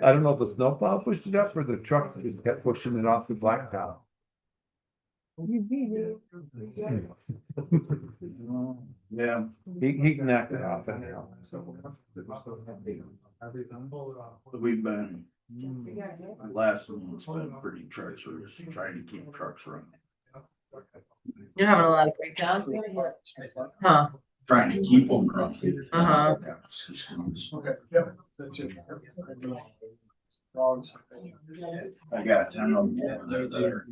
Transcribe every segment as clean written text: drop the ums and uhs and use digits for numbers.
I don't know if the snowplow pushed it up or the truck just kept pushing it off the blacktop. Yeah, he knocked it off anyhow. We've been, last one's been pretty treacherous, trying to keep trucks running. You're having a lot of breakdowns? Huh? Trying to keep them running. Uh-huh. I got 10 of them over there that are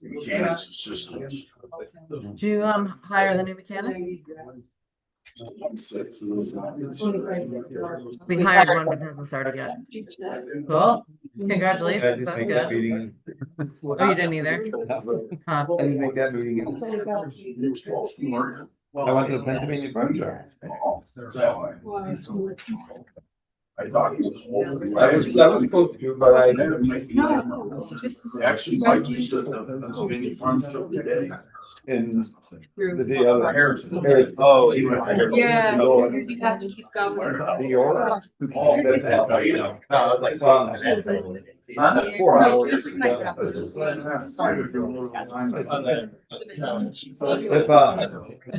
mechanics assistants. Did you hire the new mechanic? We hired one, but it hasn't started yet. Cool. Congratulations. That's good. Oh, you didn't either? Huh? I didn't make that meeting. I went to the Pennsylvania Farm Show. I thought he was. I was supposed to, but I. Actually, Mike used to the Pennsylvania Farm Show today. And the other Harrison. Oh, he went. Yeah, you have to keep going. The order. Oh, that's how you know. No, I was like, well, 4 hours. If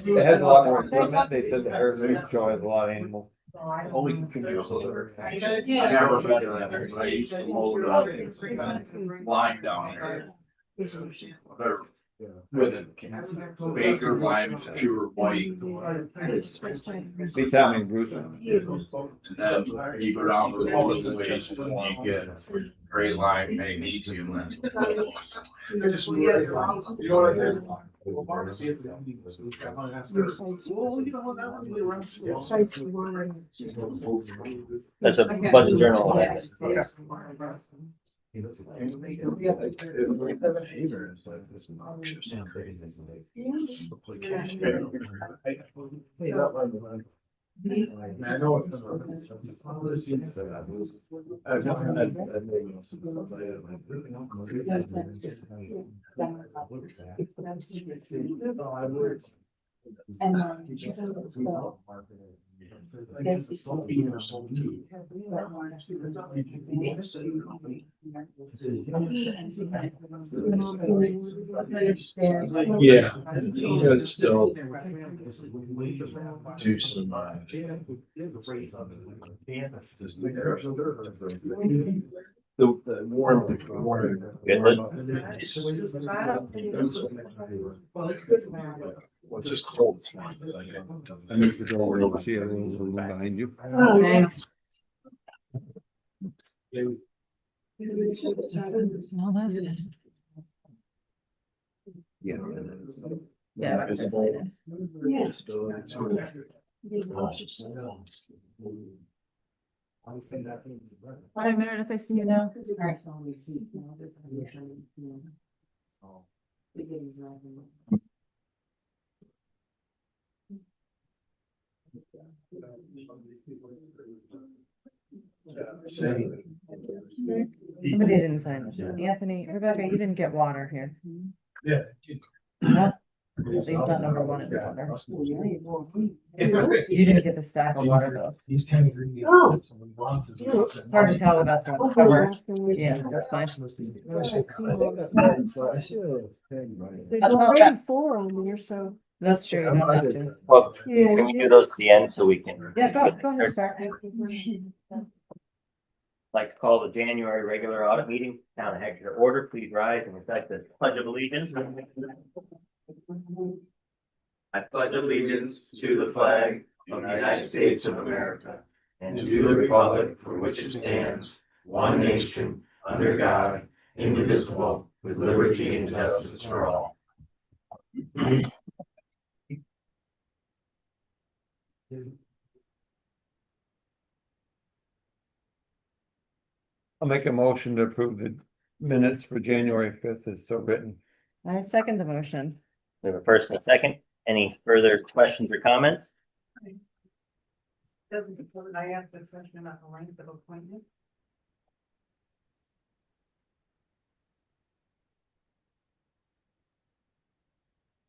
it has a lot more equipment, they said the Harrison show has a lot of animals. Only can do so. I never been there. I used to load up line down there. With a Baker line, pure white. See Tommy and Bruce. And then you go down the road the ways and you get gray line, magnesium. That's That's a budget journal. I know it's. And yeah, it's still do some the warm once it's cold, it's fine. I need to go over see a little behind you. Thanks. No, that's good. Yeah. Yeah, that's excited. Yes. Hi, Meredith, I see you now. Somebody didn't sign this one. Anthony, Rebecca, you didn't get water here. Yeah. Huh? At least not number one in the water. You didn't get the stack of water bills. He's kind of greedy. Oh. It's hard to tell without the cover. Yeah, that's fine. There's already 4 on there, so. That's true. You don't have to. Well, Yeah. can we do those at the end so we can? Yeah, go ahead, sir. Like to call the January regular audit meeting, town of Hector to order, please rise and recite the pledge of allegiance. I pledge allegiance to the flag of the United States of America and to the republic for which it stands, one nation, under God, indivisible, with liberty and justice for all. I'll make a motion to approve the minutes for January 5th as so written. I second the motion. We have a first and a second. Any further questions or comments? I asked a question about the length of appointment.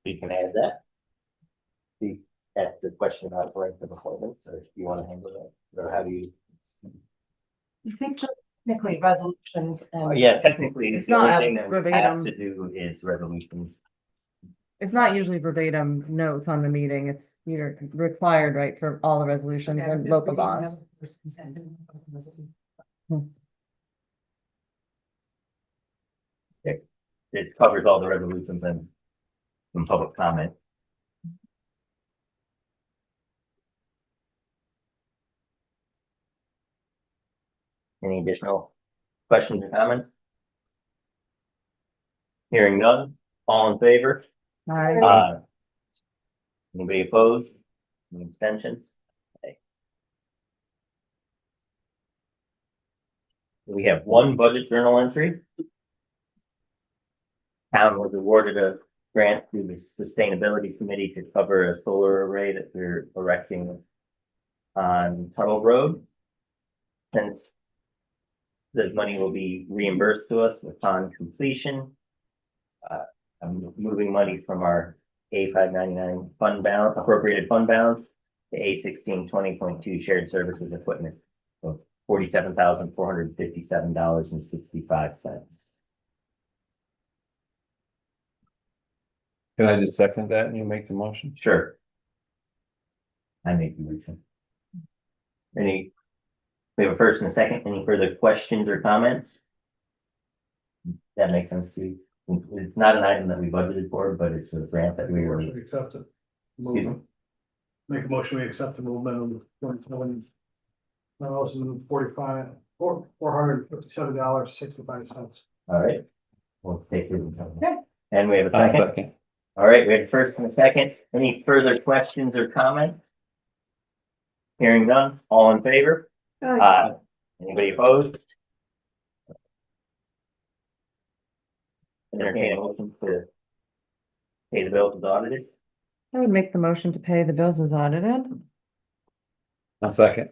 We can add that. That's the question about length of appointments, or if you want to handle that, or how do you? I think technically resolutions and. Yeah, technically, It's the only not thing that we have verbatim. to do is resolutions. It's not usually verbatim notes on the meeting. It's you're required, right, for all the resolutions and local laws. It covers all the resolutions and some public comment. Any additional questions or comments? Hearing none, all in favor? Aye. Anybody opposed? Any abstentions? Okay. We have one budget journal entry. Town was awarded a grant through the Sustainability Committee to cover a solar array that we're erecting on Tuttle Road. Since the money will be reimbursed to us upon completion, I'm moving money from our A599 fund balance, appropriated fund balance, to A1620.2 shared services equipment of $47,457.65. Can I just second that and you make the motion? Sure. I make the motion. We have a first and a second. Any further questions or comments? That makes sense to you. It's not an item that we budgeted for, but it's a grant that we were. Accept it. Excuse me. Make a motion, we accept the movement of $457.65. All right. We'll take it. Okay. And we have a I'll second. second. All right, we have a first and a second. Any further questions or comments? Hearing none, all in favor? Anybody opposed? Entertain a motion to pay the bills as audited. I would make the motion to pay the bills as audited. I'll second.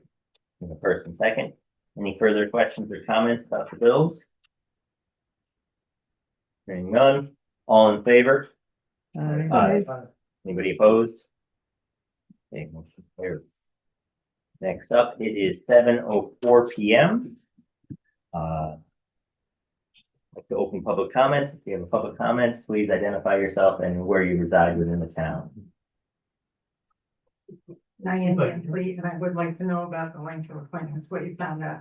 We have a first and second. Any further questions or comments about the bills? Hearing none, all in favor? Aye. Anybody opposed? Okay, motion carries. Next up, it is 7:04 PM. Like to open public comment. If you have a public comment, please identify yourself and where you reside within the town. Diane, and I would like to know about the length of appointments, what you found out.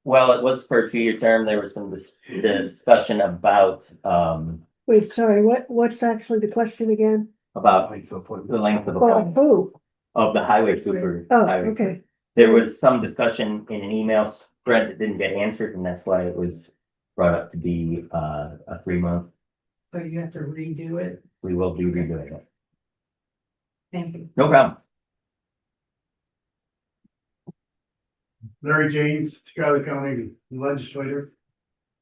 Well, it was for a 2-year term. There was some discussion about Wait, sorry, what's actually the question again? about the length of Well, appointment who? of the highway super. Oh, highway- okay. There was some discussion in an email thread that didn't get answered, and that's why it was brought up to be a 3-month. So you have to redo it. We will be redoing it. Thank you. No problem. Larry James, Schuyler County Legislator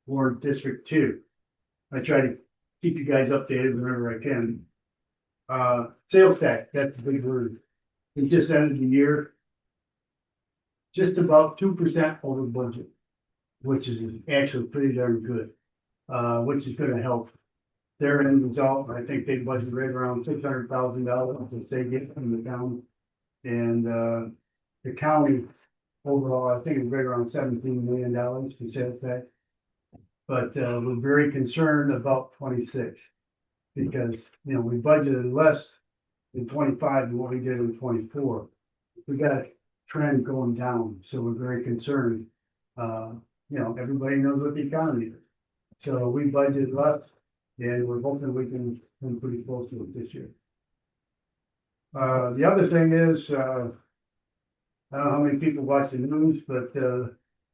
for District 2. I try to keep you guys updated whenever I can. Sales tax, that's the big word. We just ended the year just about 2% over budget, which is actually pretty darn good, which is gonna help their end result. I think they budgeted right around $600,000 that they get from the town. And the county overall, I think it's right around $17 million in sales tax. But we're very concerned about 26 because, you know, we budgeted less in 25 than what we did in 24. We got a trend going down, so we're very concerned. You know, everybody knows what the economy is. So we budgeted less and we're hoping we can come pretty close to it this year. The other thing is, I don't know how many people watch the news, but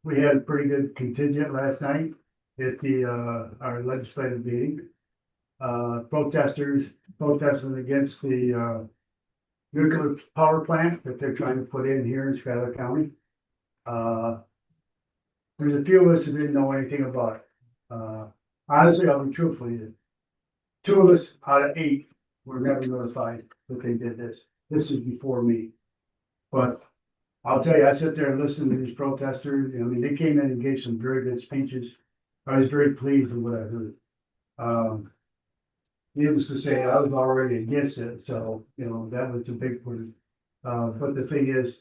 we had a pretty good contingent last night at our legislative meeting. Protesters protesting against the nuclear power plant that they're trying to put in here in Schuyler County. There's a few of us who didn't know anything about it. Honestly, I'll be truthful with you. 2 of us out of 8 were never notified that they did this. This is before me. But I'll tell you, I sit there and listen to these protesters. I mean, they came in and gave some very good speeches. I was very pleased with what I heard. Needless to say, I was already against it, so, you know, that was a big one. But the thing is,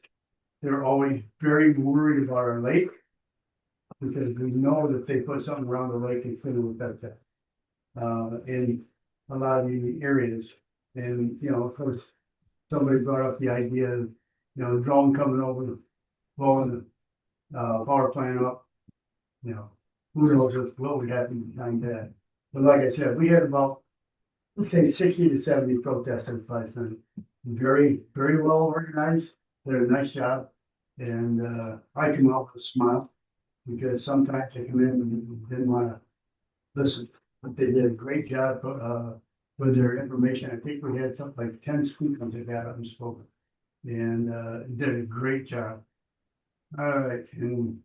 they're always very worried about our lake. because we know that they put something around the lake, it's gonna affect that. In a lot of the areas, and, you know, of course, somebody brought up the idea of, you know, the drone coming over, blowing the, power plant up. You know, who knows what would happen behind that, but like I said, we had about, let's say 60 to 70 protesters last night. Very, very well organized, did a nice job, and, I come out with a smile. Because sometimes they come in and didn't wanna listen, but they did a great job, with their information. I think we had something like 10 speakers that got up and spoke. And, did a great job. All right, and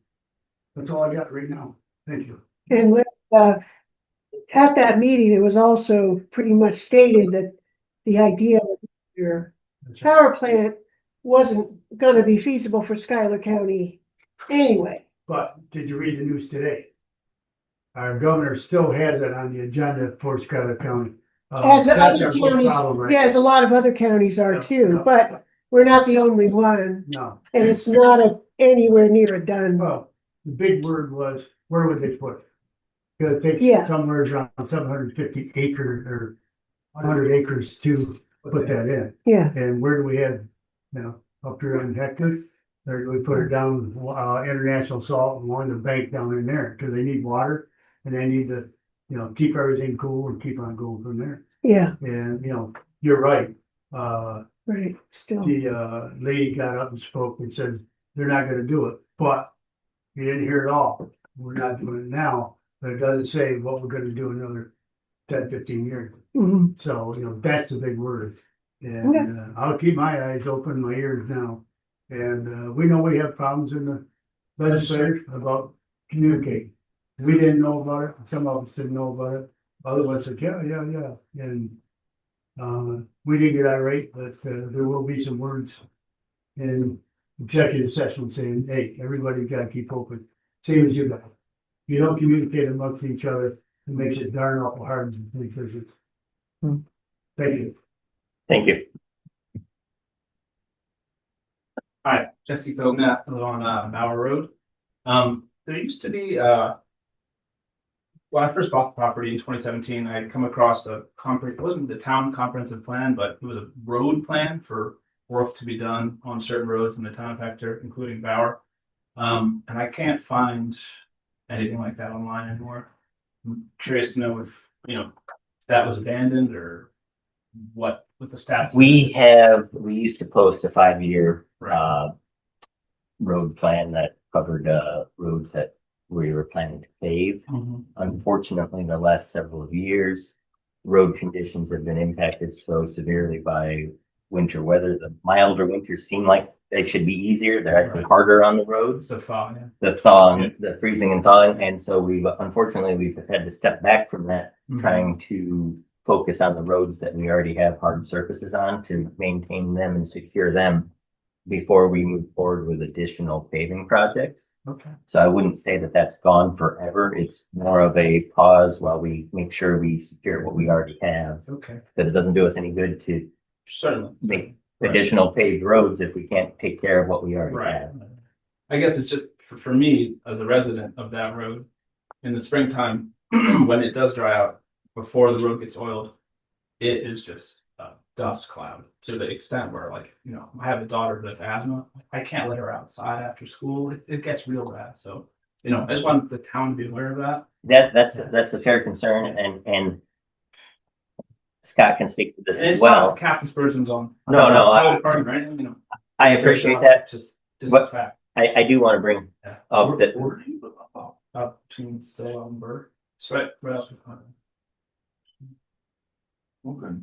that's all I got right now. Thank you. And at that meeting, it was also pretty much stated that the idea of your power plant wasn't gonna be feasible for Schuyler County anyway. But did you read the news today? Our governor still has it on the agenda for Schuyler County. As That's other our big counties, problem, right? yeah, as a lot of other counties are too, but we're not the only one. No, And it's not anywhere near a done. well, the big word was, where would they put it? Because it takes Yeah. somewhere around 750 acres or 100 acres to put that in. Yeah, And where do we have, you know, up here in Hector? There, we put it down, International Salt, and one the bank down in there, because they need water. And they need to, you know, keep everything cool and keep on going from there. yeah, And, you know, you're right. right, still. The, lady got up and spoke and said, they're not gonna do it, but you didn't hear it all. We're not doing it now, but it doesn't say what we're gonna do another 10, 15 years. Mhm. So, you know, that's the big word. Okay. And, I'll keep my eyes open, my ears now. And, we know we have problems in the legislature about communicating. We didn't know about it, some of us didn't know about it, other ones said, yeah, yeah, yeah, and, we didn't get irate, but, there will be some words in executive session saying, hey, everybody gotta keep open, same as you guys. You don't communicate amongst each other, it makes it darn awful hard to make decisions. Thank you. Thank you. Hi, Jesse Bognath, I live on Bower Road. There used to be when I first bought the property in 2017, I had come across it wasn't the town comprehensive plan, but it was a road plan for work to be done on certain roads in the town of Hector, including Bower. And I can't find anything like that online anymore. I'm curious to know if, you know, that was abandoned or what the stats. We used to post a 5-year road plan that covered roads that we were planning to pave. Mhm. Unfortunately, the last several years, road conditions have been impacted so severely by winter weather. The milder winters seem like they should be easier. They're actually harder on the roads. So far, yeah. The thawing, the freezing and thawing, and so we've had to step back from that, Mhm. trying to focus on the roads that we already have hard surfaces on to maintain them and secure them before we move forward with additional paving projects. Okay. So I wouldn't say that that's gone forever. It's more of a pause while we make sure we secure what we already have. Okay. Because it doesn't do us any good to Certainly. make Right. additional paved roads if we can't take care of what we already Right. have. I guess it's just for me as a resident of that road in the springtime, when it does dry out before the road gets oiled, it is just a dust cloud to the extent where, like, you know, I have a daughter with asthma. I can't let her outside after school. It gets real bad. So, you know, I just want the town to be aware of that. That's a fair concern, and Scott can speak to this And as it's not well. casting aspersions on. No, no, highway department or anything, you know. I appreciate that. Just a What- fact. I do want to bring up that Where do you live? Up between Stillwell and Burr. It's right up. Okay.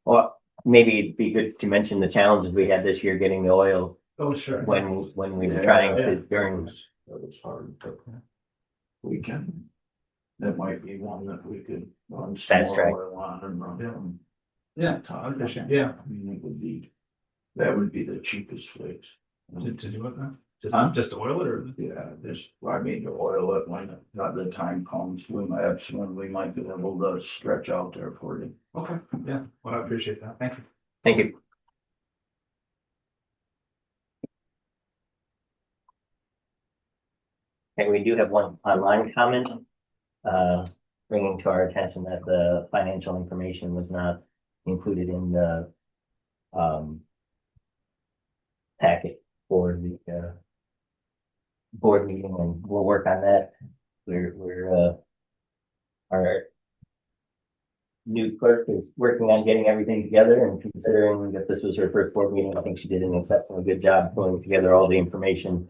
well, maybe it'd be good to mention the challenges we had this year getting the oil Oh, sure. when we were trying to during. That was hard, but we can, that might be one that we could run Fast track. smaller on and run from. Yeah, Todd. appreciate it. Yeah. I mean, that would be the cheapest fix. To do it now? Huh? Just oil it or? Yeah, I mean, to oil it when the time comes, we might be able to stretch out there for you. Okay, yeah, well, I appreciate that. Thank you. Thank you. Okay, we do have one online comment. Bringing to our attention that the financial information was not included in the packet for the board meeting, and we'll work on that. Our new clerk is working on getting everything together, and considering that this was her first board meeting, I think she did an exceptionally good job pulling together all the information.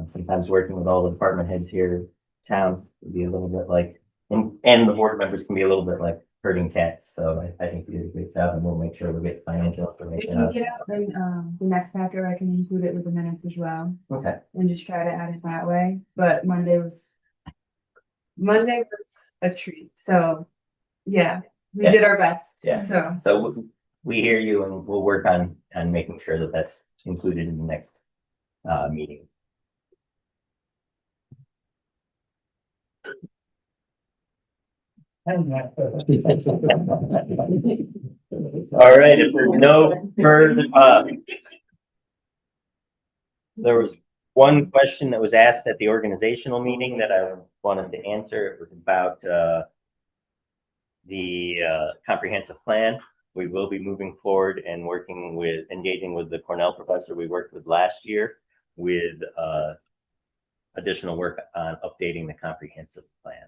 Sometimes working with all the department heads here in town would be a little bit like, and the board members can be a little bit like herding cats, so I think you did a great job, and we'll make sure we get financial If information you out. get out in the next packet, I can include it with the minutes as well Okay, and just try to add it that way. But Monday was a treat. So yeah, we Yeah. did our best. Yeah. So we hear you, and we'll work on making sure that that's included in the next meeting. All right, if there's no further, there was one question that was asked at the organizational meeting that I wanted to answer. It was about the comprehensive plan. We will be moving forward and engaging with the Cornell professor we worked with last year with additional work on updating the comprehensive plan.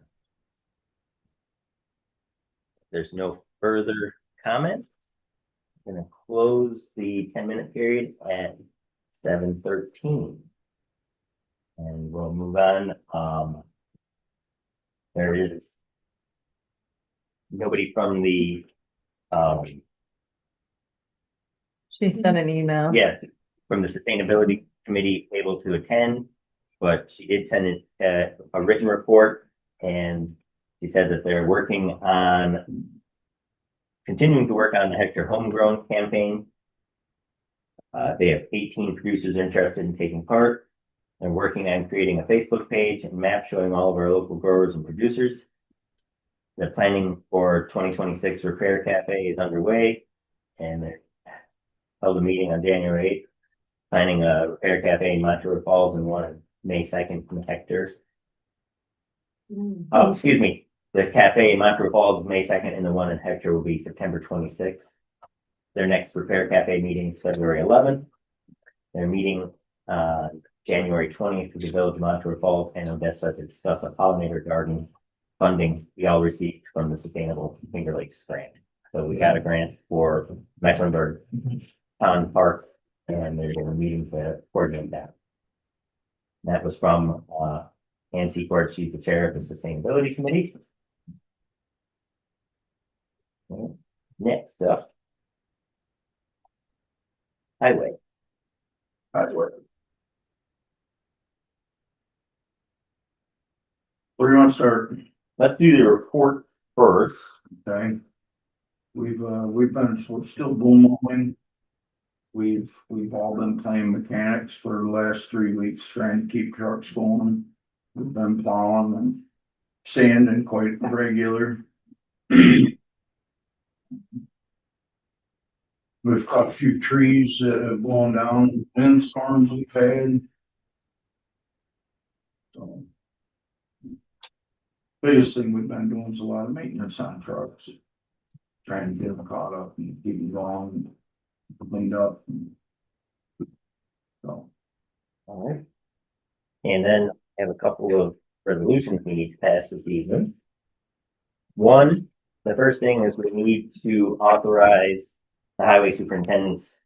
There's no further comment. I'm gonna close the 10-minute period at 7:13. And we'll move on. There is nobody from the She sent an email. from the sustainability committee able to attend, but she did send a written report, and she said that they're continuing to work on the Hector Homegrown campaign. They have 18 producers interested in taking part. They're working on creating a Facebook page and map showing all of our local growers and producers. The planning for 2026 Repair Cafe is underway, and they held a meeting on January 8th, planning a Repair Cafe in Monterey Falls and one on May 2nd in Hector. Oh, excuse me. The cafe in Monterey Falls is May 2nd, and the one in Hector will be September 26th. Their next Repair Cafe meeting is February 11th. They're meeting January 20th with the Village of Monterey Falls and Odessa to discuss a pollinator garden funding we all received from the Sustainable Finger Lakes grant. So we got a grant for Mecklenburg Pond Park, and they're in a meeting to coordinate that. That was from Ann Secord. She's the chair of the Sustainability Committee. Next up, highway. Where do you want to start? Let's do the report first. Okay. We're still boom mowing. We've all been playing mechanics for the last 3 weeks, trying to keep trucks going. We've been plowing and sanding quite regular. We've got a few trees that have blown down in storms we've had. So. Biggest thing we've been doing is a lot of maintenance on trucks. Trying to get them caught up and keep them going, cleaned up. So. All right. And then I have a couple of resolutions we need to pass this evening. One, the first thing is we need to authorize the highway superintendent's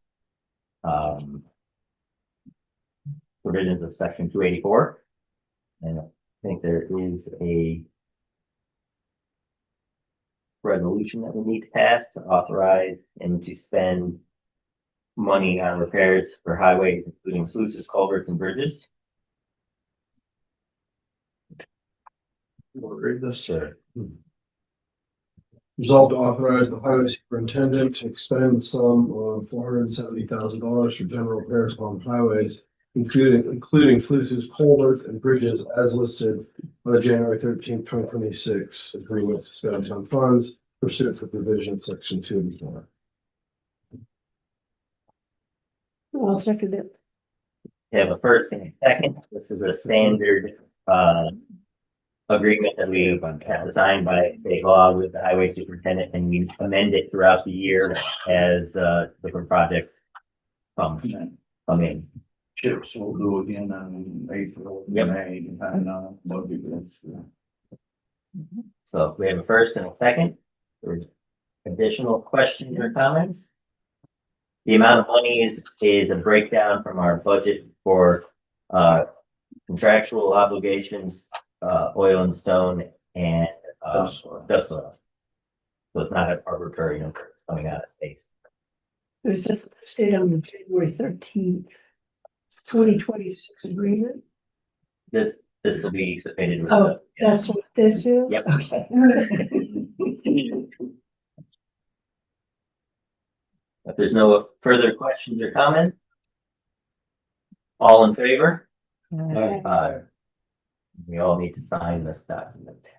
provisions of section 284. And I think there is a resolution that we need to pass to authorize him to spend money on repairs for highways, including sluices, culverts, and bridges. We'll read this. Resolved to authorize the highway superintendent to expend the sum of $470,000 for general repairs on highways, including sluices, culverts, and bridges as listed by January 13th, 2026 agreement with Scottown funds pursuant to provision of section 284. I'll second it. We have a first and a second. This is a standard agreement that we have signed by state law with the highway superintendent, and we amend it throughout the year as different projects come in. Chips will do again in April, Yep. May, depending on what we do. So we have a first and a second. There's additional questions or comments? The amount of money is a breakdown from our budget for contractual obligations, oil and stone, and dust soil. So it's not an arbitrary number, it's coming out of space. There's this state on the January 13th, 2026 agreement. This will be submitted with Oh, that's what this is? Yep. Okay. If there's no further questions or comments, all in favor? We all need to sign this document.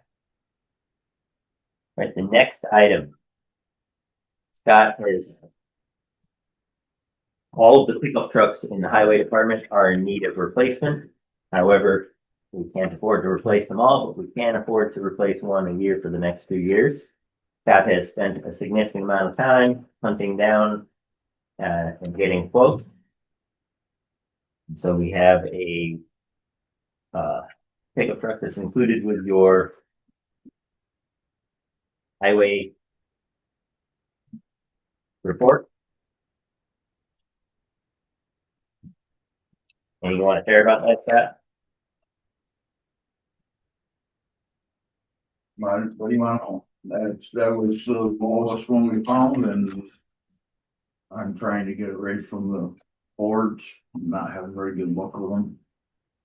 Right, the next item. Scott has. All of the pickup trucks in the highway department are in need of replacement. However, we can't afford to replace them all, but we can afford to replace one a year for the next 2 years. Scott has spent a significant amount of time hunting down and getting quotes. And so we have a pickup truck that's included with your highway report. And you want to share about that, Scott? What do you want to know? That was the lowest one we found, and I'm trying to get it right from the boards. I'm not having very good luck with them.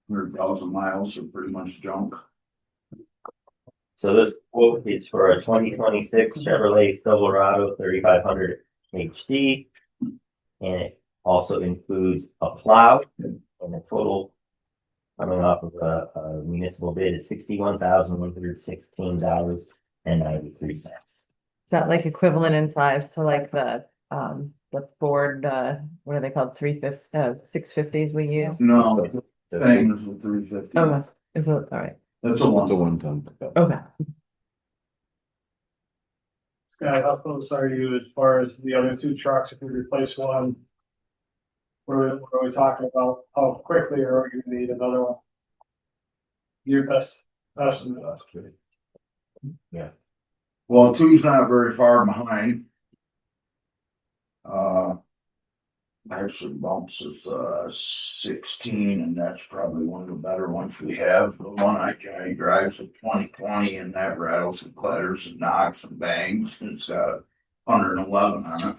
100,000 miles are pretty much junk. So this quote is for a 2026 Chevrolet Silverado 3500 HD. And it also includes a plow, and the total coming off of a municipal bid is $61,116.93. Is that like equivalent in size to like the Ford, what are they called, 650s we use? No, same as the 350. Oh, is it, all right, That's a one. one-ton. okay. Scott, how close are you as far as the other two trucks? If we replace one, what are we talking about? How quickly are we gonna need another one? Your best estimate. Well, two's not very far behind. Actually bumps is 16, and that's probably one of the better ones we have. The one I drives a 2020, and that rattles and clatters and knocks and bangs, and it's got 111 on it.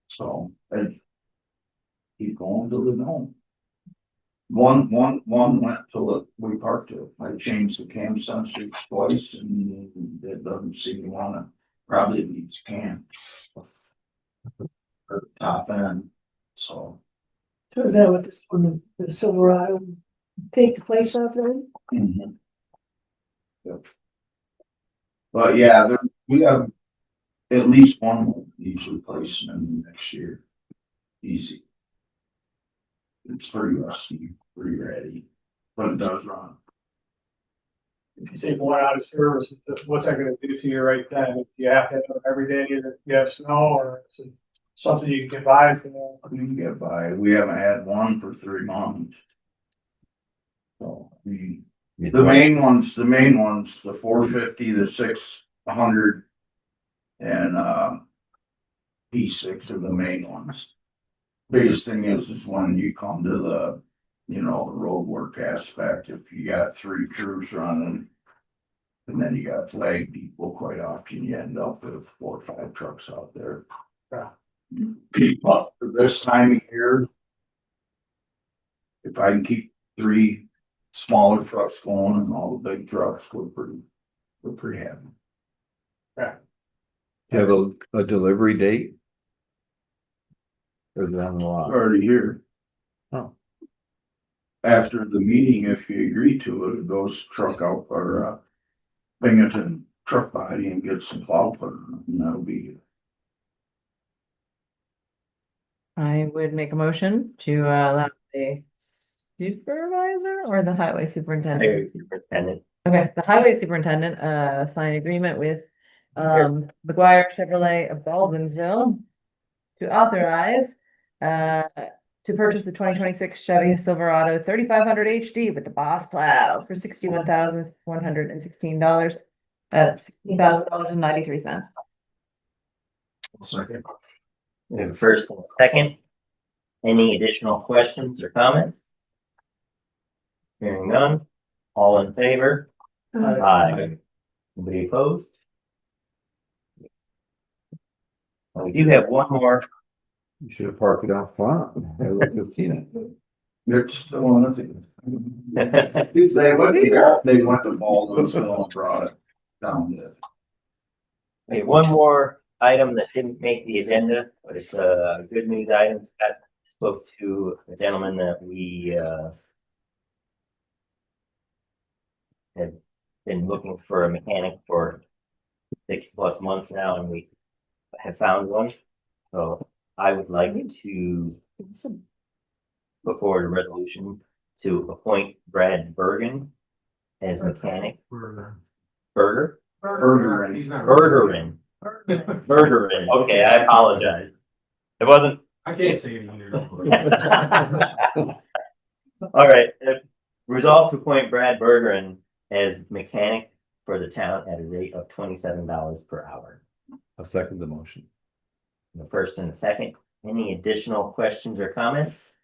So I keep going till they don't. One went till we parked it. I changed the cam sensors twice, and it doesn't seem to wanna. Probably needs cam. Or top end, so. So is that what this one, the Silverado take the place of then? Yep. But yeah, we have at least one needs replacement next year. Easy. It's pretty rusty, pretty ready, but it does run. If you take one out of service, what's that gonna do to you right then? Do you have to have it every day that you have snow, or is it something you can get by for? We can get by. We haven't had one for 3 months. So the main ones, the 450, the 600, and P6 are the main ones. Biggest thing is when you come to the, the road work aspect, if you got 3 crews running, and then you got flag people, quite often you end up with 4 or 5 trucks out there. But for this time of year, if I can keep 3 smaller trucks going and all the big trucks, we're pretty happy. Have a delivery date? Or is it on the lot? Already here. Oh. After the meeting, if you agree to it, it goes truck out or Binghamton truck body and get some plow put on, and that'll be. I would make a motion to allow the supervisor or the highway superintendent? Highway superintendent. Okay, the highway superintendent, signed agreement with, McGuire Chevrolet of Baldwinsville to authorize, to purchase the 2026 Chevy Silverado 3500 HD with the Boss Plow for $61,116 at $16,093. Second. We have a first and a second. Any additional questions or comments? Hearing none, all in favor? Aye. Nobody opposed? We do have one more. You should have parked it out front. I would have seen it. It's still nothing. They went to Baldwinsville and brought it down there. We have one more item that didn't make the agenda, but it's a good news item. I spoke to a gentleman that we have been looking for a mechanic for 6+ months now, and we have found one. So I would like to put forward a resolution to appoint Brad Bergen as mechanic. Bergerin. Okay, I apologize. It wasn't. I can't say it either. All right. Resolve to appoint Brad Bergerin as mechanic for the town at a rate of $27 per hour. I'll second the motion. The first and the second. Any additional questions or comments?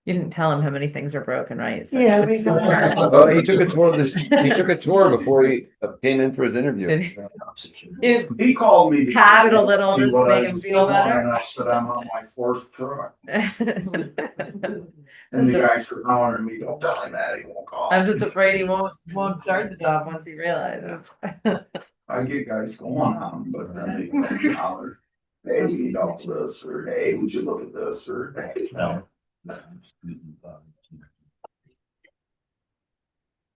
You didn't tell him how many things are broken, right? So Yeah, it's we- concerned. Well, he took a tour of this, he took a tour before he came in for his interview. You He called me. pat it a little See just to what I make him was feel doing, better. And I said, I'm on my 4th truck. I'm And the guys were hollering at me, don't tell him that, he won't call. just afraid he won't start the job once he realizes. I get guys going on, but then they come and holler. Hey, we need all this, or hey, would you look at this, or hey. No. All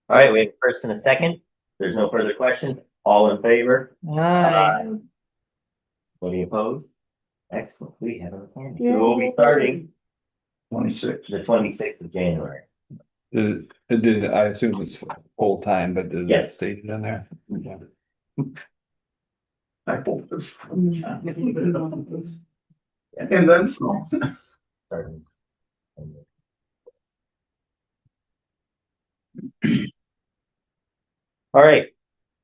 right, we have a first and a second. There's no further questions. All in favor? Aye. Any opposed? Excellent. We have a mechanic. We will be starting 26. the 26th of January. I assume it's full time, but is it Yes. stated in there? I hope it's. And then some. Starting. All right,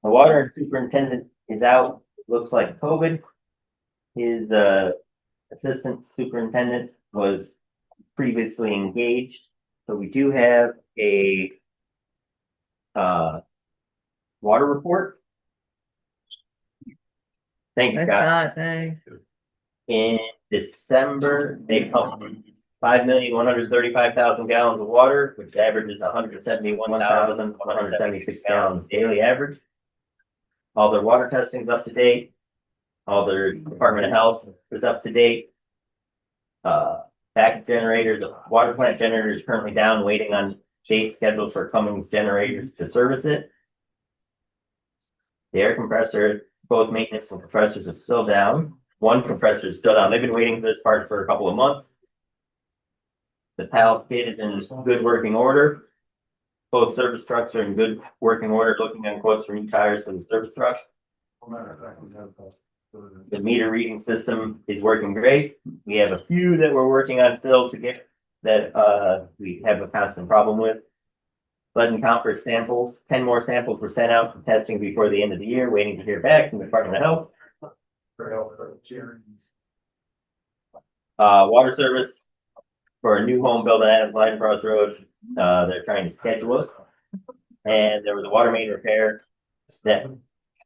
the water superintendent is out. Looks like COVID. His assistant superintendent was previously engaged, so we do have a water report. Thank you, I Scott. thought, thanks. In December, they pumped 5,135,000 gallons of water, which averages 171,176 gallons daily average. All their water testing's up to date. All their Department of Health is up to date. Backup generator, the water plant generator is currently down, waiting on dates scheduled for Cummins generators to service it. The air compressor, both maintenance and compressors are still down. One compressor is still down. They've been waiting for this part for a couple of months. The PAL skid is in good working order. Both service trucks are in good working order, looking at quotes for new tires for the service trucks. The meter reading system is working great. We have a few that we're working on still to get that we have a constant problem with. Lead and copper samples, 10 more samples were sent out for testing before the end of the year, waiting to hear back from the Department of Health. Water service for a new home built on Adams Line Cross Road. They're trying to schedule it. And there was a water main repair that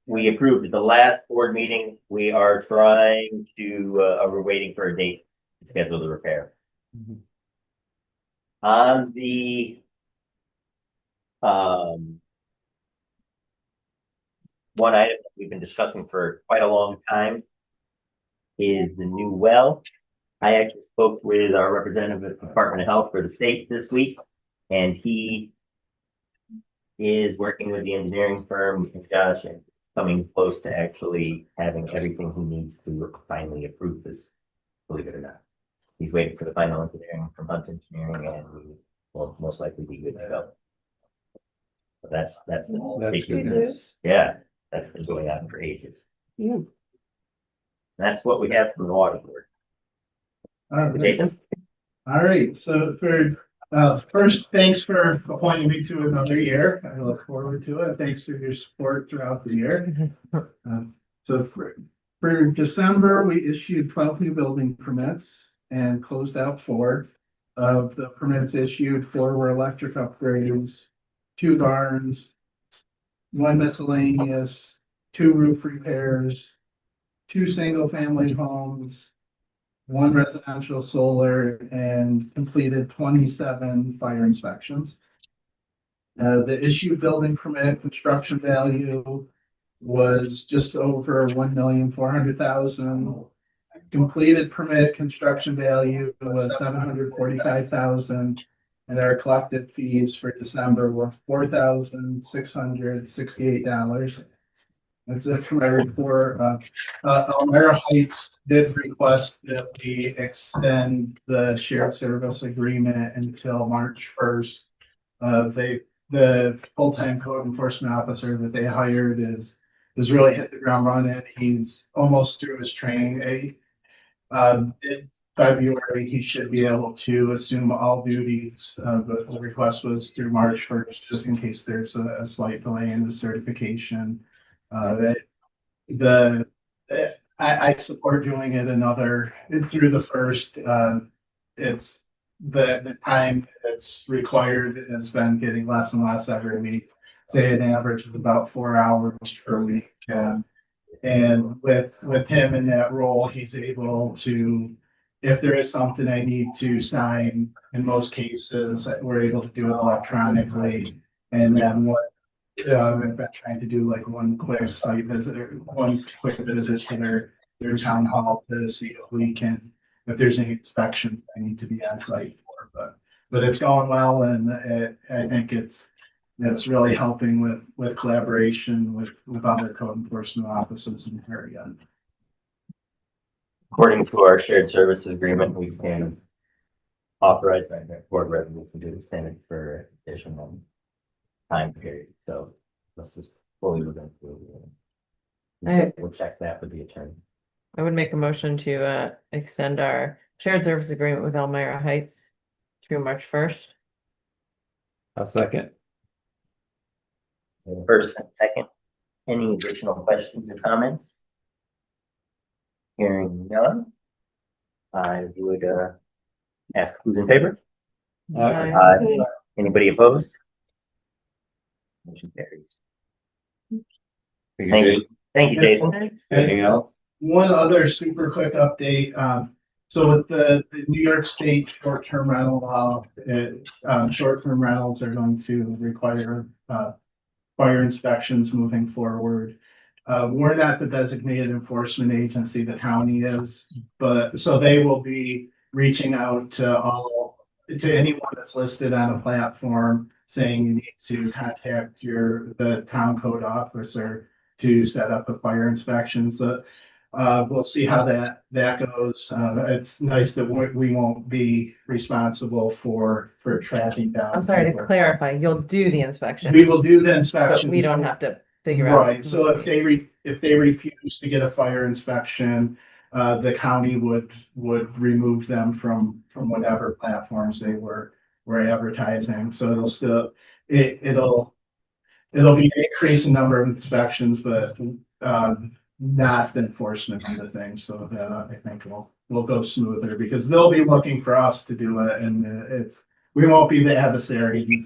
we approved at the last board meeting. We are trying to, we're waiting for a date to schedule the repair. On the one item that we've been discussing for quite a long time is the new well. I actually spoke with our representative at the Department of Health for the state this week, and he is working with the engineering firm, Josh, and it's coming close to actually having everything he needs to finally approve this, believe it or not. He's waiting for the final engineering from Hunt Engineering, and we will most likely be good to go. But that's That's the, good news. yeah, that's been going on for ages. Yeah. That's what we have from the water board. Jason? All right, so first, thanks for appointing me to another year. I look forward to it. Thanks for your support throughout the year. So for December, we issued 12 new building permits and closed out 4. Of the permits issued, 4 were electric upgrades, 2 barns, 1 miscellaneous, 2 roof repairs, 2 single-family homes, 1 residential solar, and completed 27 fire inspections. The issued building permit construction value was just over 1,400,000. Completed permit construction value was 745,000, and our collected fees for December were $4,668. That's it for my report. Elmira Heights did request that we extend the shared service agreement until March 1st. The full-time code enforcement officer that they hired is really hit the ground running. He's almost through his training. In February, he should be able to assume all duties. But the request was through March 1st, just in case there's a slight delay in the certification. I support doing it through the first. It's the time that's required has been getting less and less every week. Say an average of about 4 hours per week. And with him in that role, he's able to, if there is something I need to sign, in most cases, we're able to do it electronically. And then I've been trying to do like one quick site visit, or one quick visit to their town hall to see if there's any inspections I need to be on site for, but it's going well, and I think it's really helping with collaboration with other code enforcement offices in the area. According to our shared services agreement, we can authorize by the board revenue to extend it for additional time period. So this is fully moving through. We'll check that with the attorney. I would make a motion to extend our shared service agreement with Elmira Heights through March 1st. I'll second. First and second, any additional questions or comments? Hearing none, I would ask who's in favor. Aye. Anybody opposed? Motion carries. Thank you, Jason. Anything else? One other super quick update. So with the New York State short-term rental law, short-term rentals are going to require fire inspections moving forward. We're not the designated enforcement agency, the county is, but so they will be reaching out to anyone that's listed on a platform saying you need to contact the town code officer to set up a fire inspection. So we'll see how that goes. It's nice that we won't be responsible for tracking down. I'm sorry to people. clarify, you'll do the inspection, We will do the but inspection. we don't have to figure out. Right, so if they refuse to get a fire inspection, the county would remove them from whatever platforms they were advertising. So it'll be an increase in number of inspections, but not the enforcement of the thing. So that I think will go smoother because they'll be looking for us to do it, and we won't be the adversary.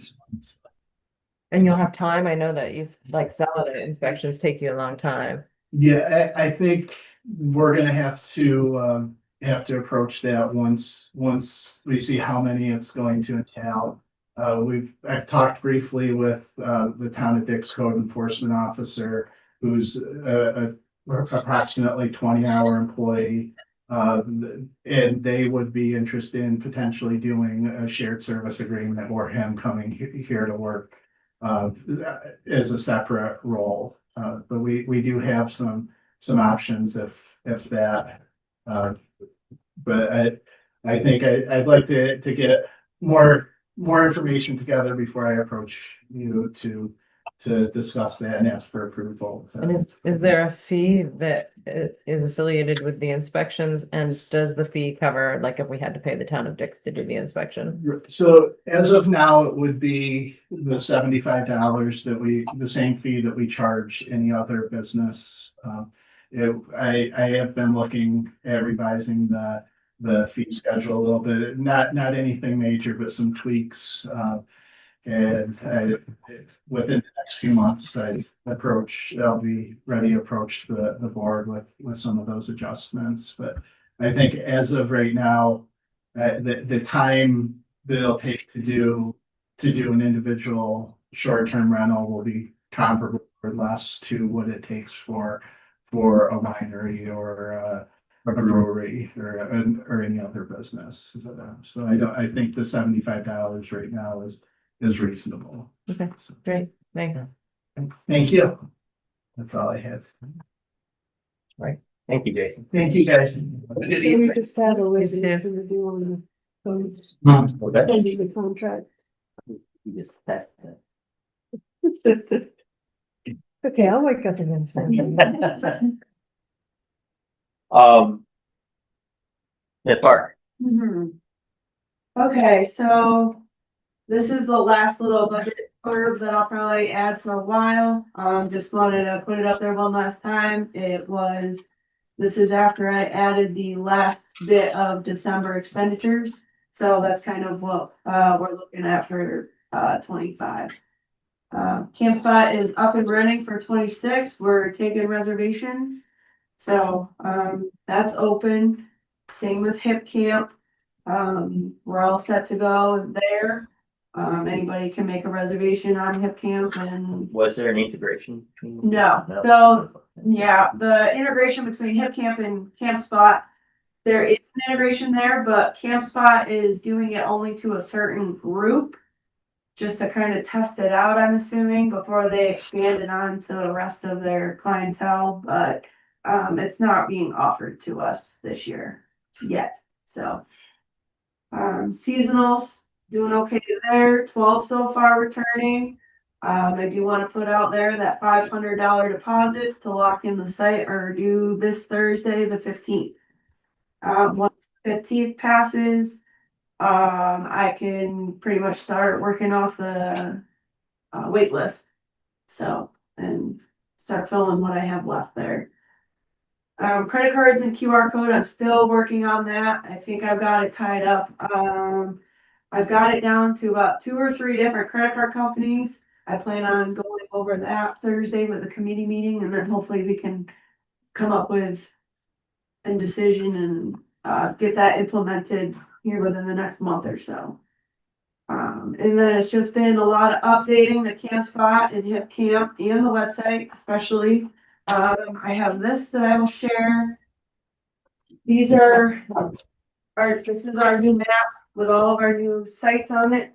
And you'll have time. I know that some of the inspections take you a long time. Yeah, I think we're gonna have to approach that once we see how many it's going to entail. I've talked briefly with the town of Dick's code enforcement officer, who's a approximately 20-hour employee. And they would be interested in potentially doing a shared service agreement or him coming here to work as a separate role. But we do have some options if that. But I think I'd like to get more more information together before I approach you to discuss that and ask for approval. And is there a fee that is affiliated with the inspections, and does the fee cover, like, if we had to pay the town of Dix to do the inspection? So as of now, it would be the $75 the same fee that we charge any other business. I have been looking at revising the fee schedule a little bit, not anything major, but some tweaks. And within the next few months, I'll be ready to approach the board with some of those adjustments. But I think as of right now, the time that it'll take to do an individual short-term rental will be comparable or less to what it takes for a winery or a brewery or any other business. So I think the $75 right now is reasonable. Okay, great, thanks. Thank you. That's all I had. Thank you, Jason. Thank you, guys. We just have a resolution to do on the codes, Okay. sending the contract. You just passed that. Okay, I'll wake up and then send them. Yeah, Park. Okay, so this is the last little budget blurb that I'll probably add for a while. Just wanted to put it up there one last time. This is after I added the last bit of December expenditures. So that's kind of what we're looking at for 25. Camp Spot is up and running for 26. We're taking reservations. So that's open. Same with Hip Camp. We're all set to go there. Anybody can make a reservation on Hip Camp and Was there an integration? no. So yeah, the integration between Hip Camp and Camp Spot, there is an integration there, but Camp Spot is doing it only to a certain group, just to kind of test it out, I'm assuming, before they expand it on to the rest of their clientele. But it's not being offered to us this year yet. So seasonals doing okay there. 12 so far returning. I do want to put out there that $500 deposits to lock in the site are due this Thursday, the 15th. Once the 15th passes, I can pretty much start working off the wait list. So, and start filling what I have left there. Credit cards and QR code, I'm still working on that. I think I've got it tied up. I've got it down to about 2 or 3 different credit card companies. I plan on going over that Thursday with a committee meeting, and then hopefully we can come up with a decision and get that implemented here within the next month or so. And then it's just been a lot of updating the Camp Spot and Hip Camp and the website, especially. I have this that I will share. These are this is our new map with all of our new sites on it.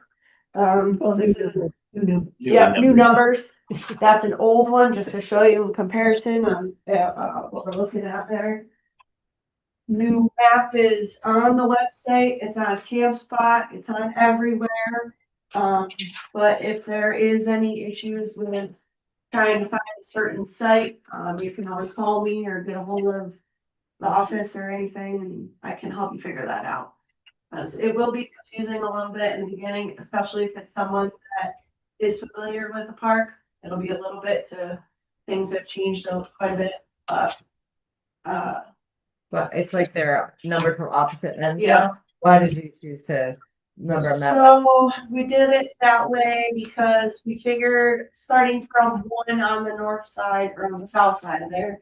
This is new numbers. That's an old one, just to show you in comparison on what we're looking at there. New map is on the website. It's on Camp Spot. It's on everywhere. But if there is any issues with trying to find a certain site, you can always call me or get a hold of the office or anything, and I can help you figure that out. It will be confusing a little bit in the beginning, especially if it's someone that is familiar with the park. It'll be a little bit things have changed quite a bit. But it's like they're numbered from opposite ends. Yeah. Why did you choose to number them that way? So we did it that way because we figured starting from one on the north side or on the south side of there,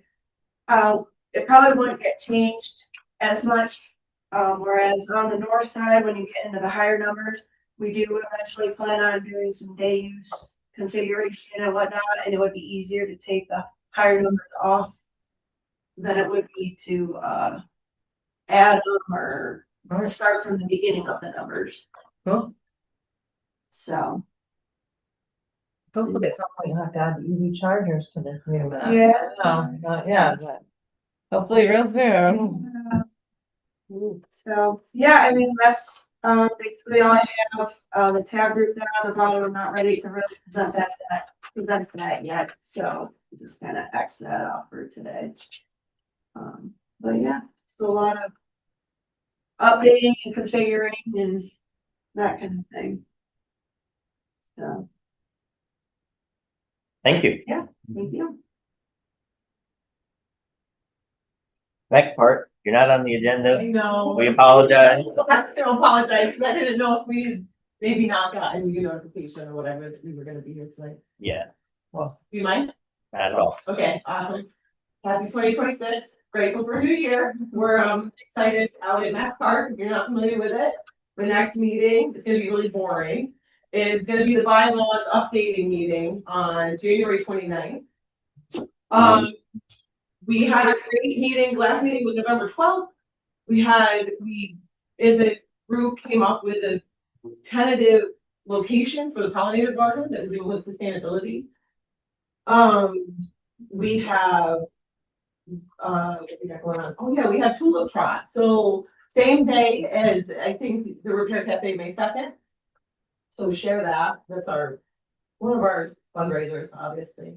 it probably wouldn't get changed as much. Whereas on the north side, when you get into the higher numbers, we do eventually plan on doing some day use configuration and whatnot, and it would be easier to take the higher numbers off than it would be to add them or start from the beginning of the numbers. Cool. So Hopefully at some point you'll have to add EV chargers to this new map. yeah. No, not yet, but hopefully real soon. So yeah, I mean that's Basically all I have, the tab group down on the bottom, I'm not ready to really present that yet, so just kind of X that out for today. But yeah, still a lot of updating and configuring and that kind of thing. So, Thank you. thank you. Next part, you're not on the agenda. No. We apologize. I have to apologize, because I didn't know if we maybe not gotten your notification or whatever, that we were gonna be here tonight. Yeah, Well, do you mind? not at all. Okay, awesome. Happy 2026, grateful for a new year. We're excited out at Mac Park. If you're not familiar with it, the next meeting, it's gonna be really boring, is gonna be the bylaws updating meeting on January 29th. We had a great meeting, last meeting was November 12th. We as a group, came up with a tentative location for the pollinator garden that we're doing with sustainability. We have what we got going on? Oh yeah, we have tulip trot. So same day as I think the Repair Cafe May 2nd. So share that. That's one of our fundraisers, obviously.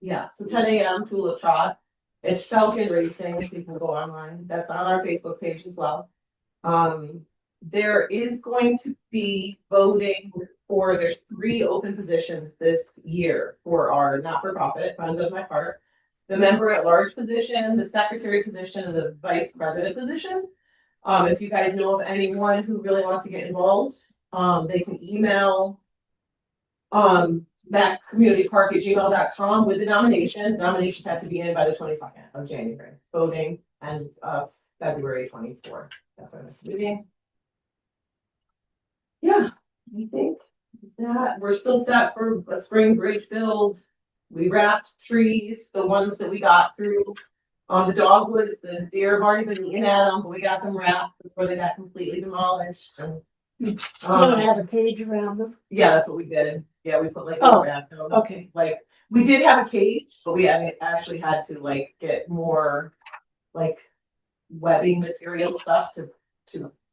Yeah, so 10 a.m. tulip trot. It's Falcon Racing, so you can go online. That's on our Facebook page as well. There is going to be voting there's 3 open positions this year for our not-for-profit Friends of My Park. The member at large position, the secretary position, and the vice president position. If you guys know of anyone who really wants to get involved, they can email thatcommunitypark@gmail.com with the nominations. Nominations have to be in by the 22nd of January. Voting and February 24th. That's our next meeting. Yeah, I think that we're still set for a spring bridge build. We wrapped trees, the ones that we got through. The dogwoods, the deer have already been eating at them, but we got them wrapped before they got completely demolished. And, Gonna have a cage around them. yeah, that's what we did. Yeah, we put like Okay. like we did have a cage, but we actually had to like get more like webbing material stuff to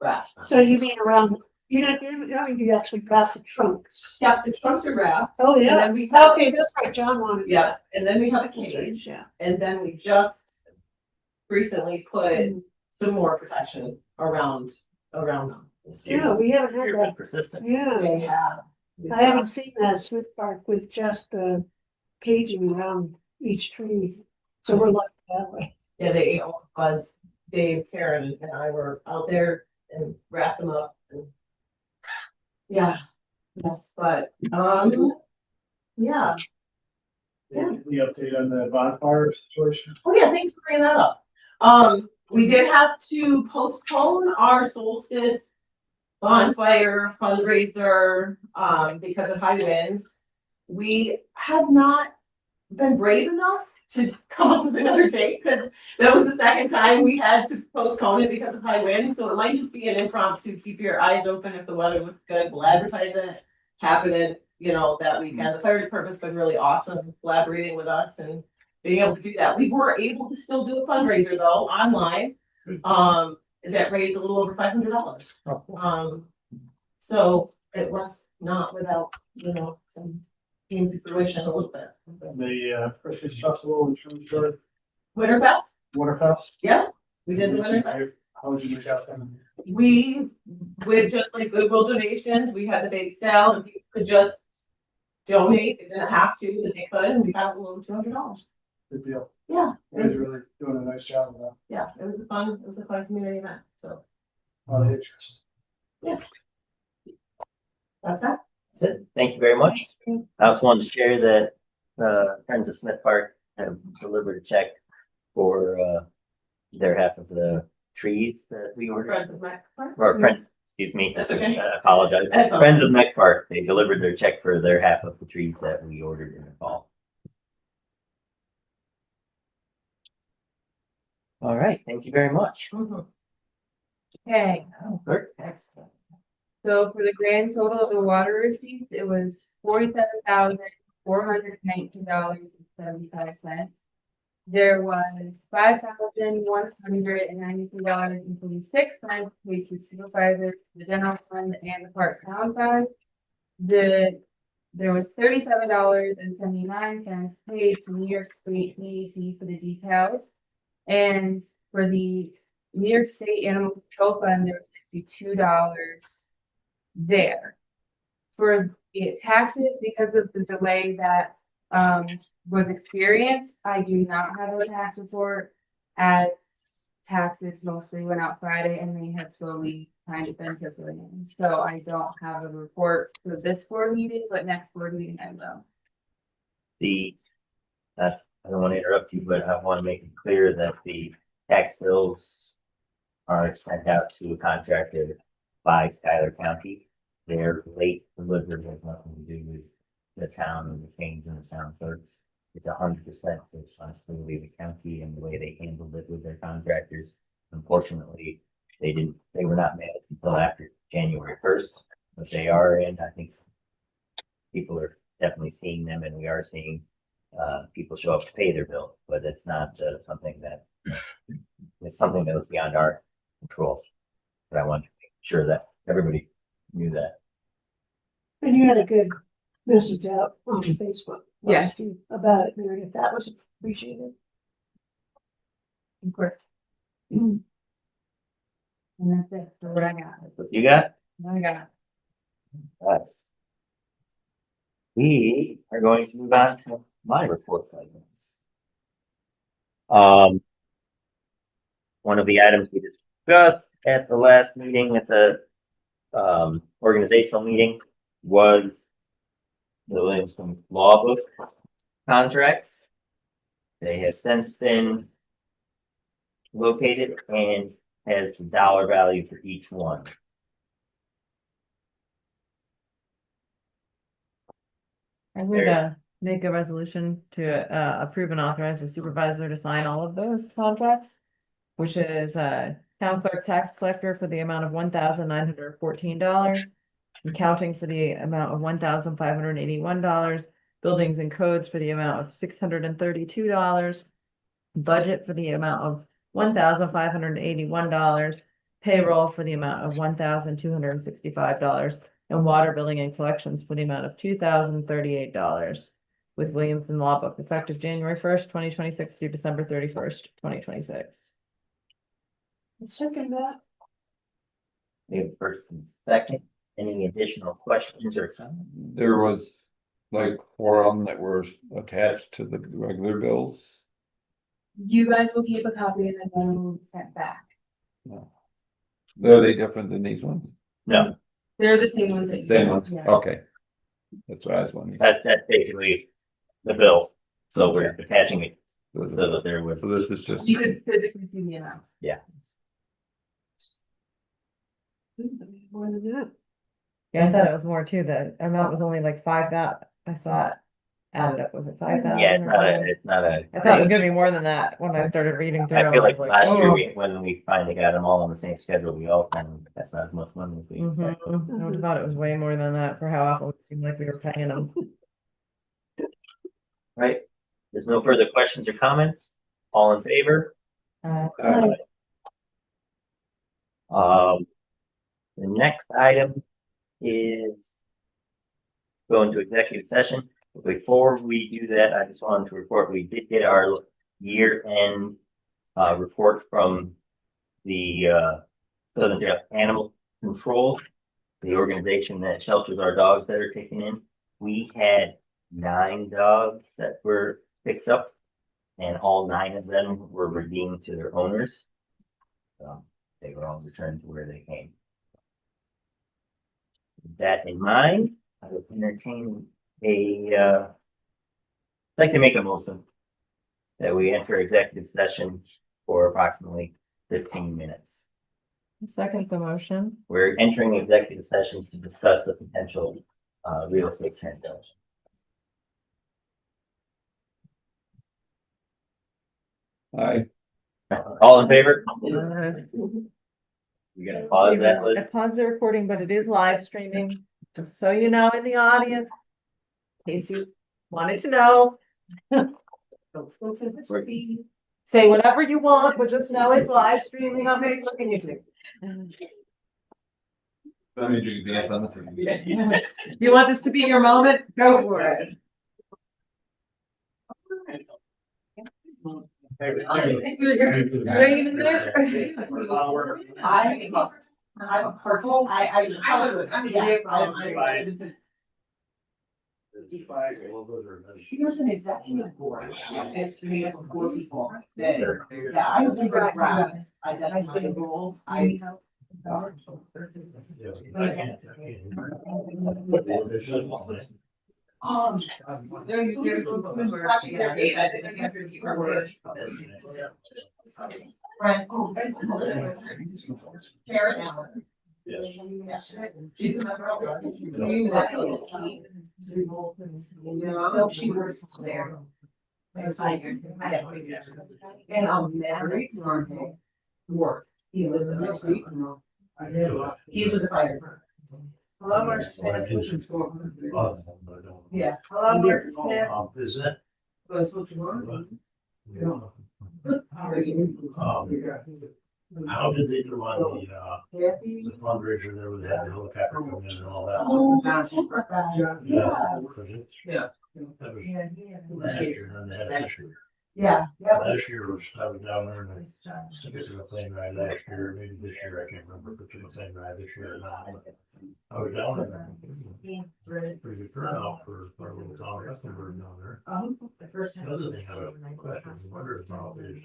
wrap. So you mean around, you actually wrap the trunks. Yeah, the trunks are wrapped. Oh, And yeah. then we have, Okay, that's right, John wanted. yeah, and then we have a cage, Yeah. and then we just recently put some more protection around them. Yeah, we haven't had You're that. persistent. Yeah, They have. I haven't seen that at Smith Park with just the caging around each tree. So we're lucky that way. Yeah, they ate all the buds. Dave, Karen, and I were out there and wrapped them up. And yeah, yes, but yeah. Any update on the bonfire situation? Oh yeah, thanks for bringing that up. We did have to postpone our solstice bonfire fundraiser because of high winds. We have not been brave enough to come up with another date because that was the second time we had to postpone it because of high winds. So it might just be an impromptu. Keep your eyes open if the weather looks good. We'll advertise it, happening, that weekend. The fire department's been really awesome collaborating with us and being able to do that. We were able to still do a fundraiser though online. That raised a little over $500. So it was not without, some came to fruition a little bit. The Christmas festival in Shrewsbury, Winterfest? Winterfest. Yeah, we did the Winterfest. How would you make out then? We, with just like Goodwill donations, we had the bake sale and people could just donate. They didn't have to, but they could, and we got a little $200. Good deal. Yeah. You guys are really doing a nice job of that. Yeah, it was a fun community event, so. A lot of interest. Yeah. That's that. That's it. Thank you very much. I also wanted to share that Friends of Smith Park have delivered a check for their half of the trees that we ordered. Friends of Mac Park. Or Friends, excuse me. That's okay. I apologize. That's all Friends right. of Mech Park, they delivered their check for their half of the trees that we ordered in the fall. All right, thank you very much. Okay, Clerk, excellent. so for the grand total of the water receipts, it was $47,419.75. there was $5,193.46 paid to supervisor, the general fund and the park town fund. There was $37.79 paid to New York State DEC for the details. And for the New York State Animal Control Fund, there was $62 there. For the taxes, because of the delay that was experienced, I do not have a tax report, as taxes mostly went out Friday and they have slowly kind of been trickling in. So I don't have a report for this board meeting, but next board meeting I will. I don't want to interrupt you, but I want to make it clear that the tax bills are sent out to a contractor by Schuyler County. Their late delivery has nothing to do with the town and the change in the town clerks. It's 100% the responsibility of the county and the way they handled it with their contractors. Unfortunately, they were not made until after January 1st, but they are, and I think people are definitely seeing them, and we are seeing people show up to pay their bill, but it's not something that was beyond our control. But I want to make sure that everybody knew that. And you had a good message out on Facebook. Yes. About it, Mary. That was appreciated. Of course. And that's it. So what I got. What you got? What I got. Us. We are going to move on to my report segments. One of the items we discussed at the last meeting, at the organizational meeting, was the Williamson Law Book contracts. They have since been located and has the dollar value for each one. I would make a resolution to approve and authorize the supervisor to sign all of those contracts, which is town clerk tax collector for the amount of $1,914, accounting for the amount of $1,581, buildings and codes for the amount of $632, budget for the amount of $1,581, payroll for the amount of $1,265, and water billing and collections for the amount of $2,038 with Williamson Law Book effective January 1st, 2026 through December 31st, 2026. Second that. We have first and second. Any additional questions or comments? There was like 4 of them that were attached to the regular bills. You guys will keep a copy and then one will be sent back. No. Are they different than these ones? No, They're the same ones that you. Same ones, Yeah. okay. That's what I was wondering. that's basically the bill. So we're attaching it So so that there was. this is just, You could physically see the amount. More than that. Yeah, I thought it was more too. The amount was only like 5,000. I saw it added up. Was it 5,000? Yeah, it's not a. I thought it was gonna be more than that when I started reading through. I feel like was last year, oh. when we finally got them all on the same schedule, we all kind of, that's not as much money as we expected. I would have thought it was way more than that for how often it seemed like we were paying them. Right? There's no further questions or comments? All in favor? The next item is go into executive session. Before we do that, I just wanted to report, we did get our year-end report from the Southern Animal Control, the organization that shelters our dogs that are taken in. We had 9 dogs that were picked up, and all 9 of them were redeemed to their owners. So they were all returned to where they came. With that in mind, I would entertain I'd like to make a motion that we enter executive session for approximately 15 minutes. Second the motion. We're entering executive session to discuss a potential real estate transaction. I, All in favor? You're gonna pause that, Liz? I paused the recording, but it is live streaming, just so you know in the audience. In case you wanted to know. Say whatever you want, but just know it's live streaming on Facebook and YouTube. That means you can dance on the TV. You want this to be your moment? Go for it. He was an executive board. It's made up of 4 people. Yeah, I would think that that's my role. She's a member of she works there. And Mavericks work. He lives in the street. He's with the fire department. Hello, Mark Smith. Yeah. Hello, Mark Smith. Is that? That's what you want? How did they do on the fundraiser there with that helicopter coming in and all that? Oh, gosh. Yeah. Yeah. That was last year, and then they had it this year. Yeah. Last year was, I was down there and I think it was a plane ride last year, maybe this year, I can't remember if it was a plane ride this year or not. But I was down there. Pretty good turnout for our little town, Rustenburg down there. The other thing I was wondering about is,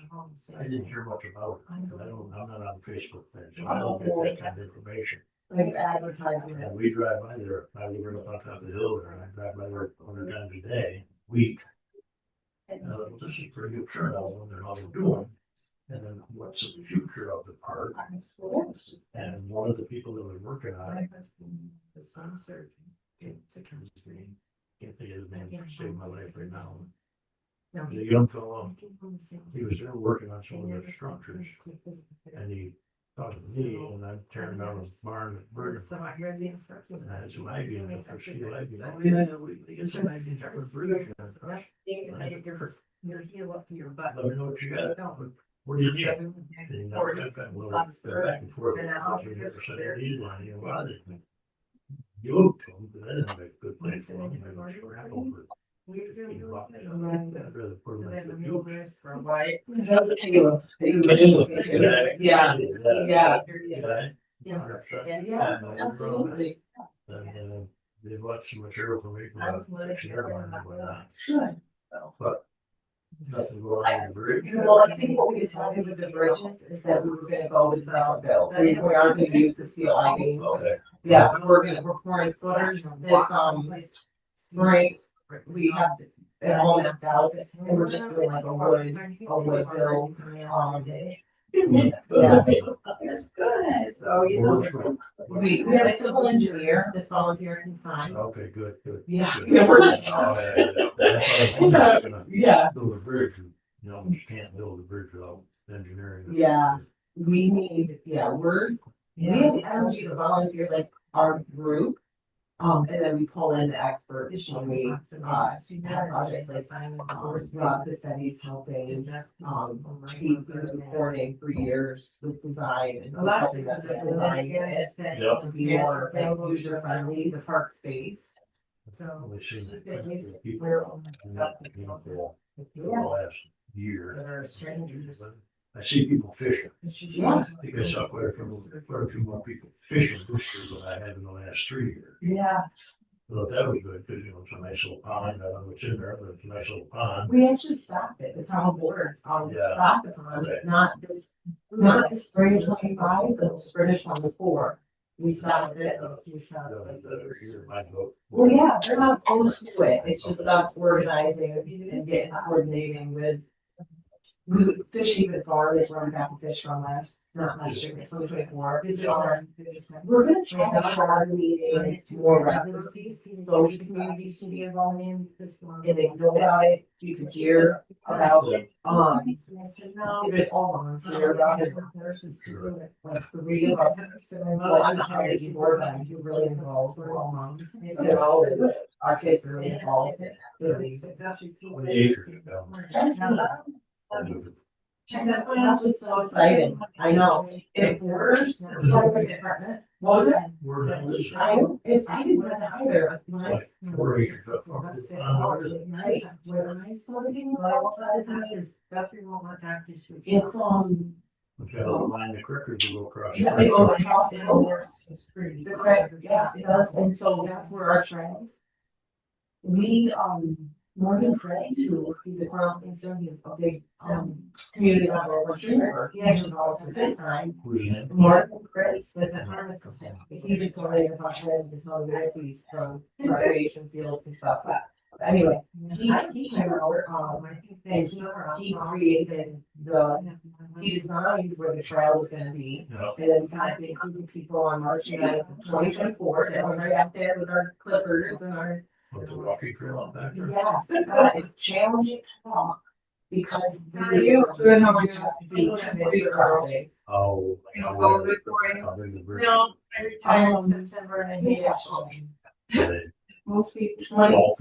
I didn't hear much about it, and I'm not on Facebook page, so I don't get that kind of information. Like advertising. And we drive by there, I live right up on top of the hill there, and I drive by there 100 times a day, week. And this is pretty good turnout, I wonder how they're doing. And then what's the future of the park? And one of the people that was working on it. Can't think of his name, saved my life right now. The young fellow, he was there working on some of the structures. And he talked to me, and I'm tearing down his barn at Bergen. And I had some ivy in it, for steel ivy. Oh, yeah, we get some ivy in there for Bergen. Your heel up to your butt. Let me know what you got. What do you need? And you know, they're back and forth. You never said they needed one, you know, you looked to them, but I didn't have a good plan for them. I was crap over. I'd rather put them in the Dukes. Yeah. Yeah, absolutely. And they bought some material for me for fixing their barn and whatnot. Good. But nothing going on the bridge. Well, I think what we decided with the bridges is that we were gonna go with sound build. We aren't gonna use the steel ivy. Okay. Yeah, we're pouring footers this spring. We have to, at home mapped out, and we're just doing like a wood build. Yeah. That's good. So, you know, we have a civil engineer that's volunteering his time. Okay, good. Yeah. Good. Yeah, we're not- Yeah. Build a bridge, you know, you can't build a bridge without engineering. Yeah. We need, we have the energy to volunteer like our group. And then we pull in the experts when we have projects like the studies helping, we've been supporting for years with design and helping us with design it to be more user friendly, the park space. So. We've seen the people, you know, for the last year. I see people fishing. Yeah. I think I saw quite a few more people fishing this year than I had in the last 3 years. Yeah. So that was good, because, you know, it's a nice little pond, I don't know what's in there, but it's a nice little pond. We actually stopped it, the town board, Yeah. stopped the pond, Okay. not this spring of 25, but the spring of 24. We stopped it. Well, yeah, they're not opposed to it, it's just us organizing and getting coordinating with we fish even farther is where we got the fish from not last year, 2024. We're gonna try to have meetings more regularly, so we communities can be involved in, and they know about it, you can hear about, if it's all volunteer, about it, like 3 of us. Well, I'm not hired before, but I'm really involved, we're all moms, you know, our kids are really involved. That's what's so exciting, I know, it works. Was it? I didn't know that either. Right. It's Line the crickets to go across. yeah, it goes across the road. Correct, yeah, it does, and so that's where our trails. We, Morgan Prince, who he's a ground concern, he's a big, community level retreater, he actually volunteered this time. Morgan Prince, that's a pharmacist, he just told about shredding his own recipes from recreation fields and stuff, but anyway, he came over, and he created he designed where the trail was gonna be. And then decided to include people on March 9th, 2024, so we're right out there with our clippers and our. With the walking trail on back there. Yes, it's challenging to walk because. How are you? Good, how are you? Big crossings. Oh. It's all good for you? No, I retired in September and I hate it. Most people. 20. What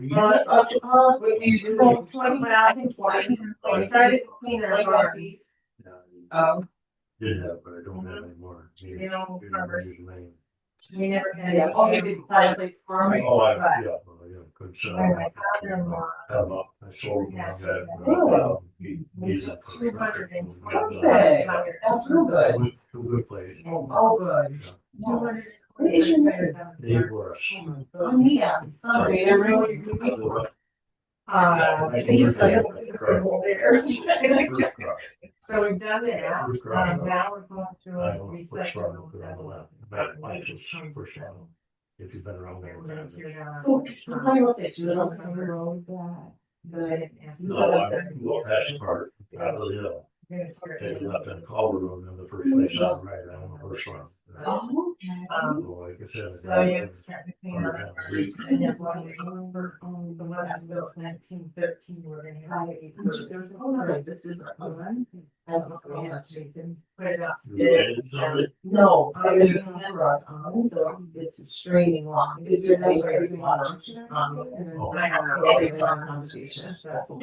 do you do? 20, but I think 20. I started cleaning our garbage. Did have, but I don't have anymore. You know, farmers. Use mine. We never had it. Oh, you did fireplace for me? Oh, But yeah, well, yeah, good. my father-in-law. I sold him Yes. that. He's a. 220. That's real good. Good place. Oh, good. Yeah. It's They were. Oh, yeah. Okay, they're really. I think it's like there. So we've done that, now we're going through a recycle. If you've been around there. We're gonna tear down. So, honey, what's it? Do you know Some road that. No, I'm well past part, out of the hill. Take it up that Culver Road in the first place on the right, I don't know the first one. Well, like I said. So you start to clean up. And then when over on the one that's built 1913, we're gonna have it. This is the one. That's what we have to put it up. No, I didn't remember us on, so it's straining long. Is your name very much? I have a very long conversation, so.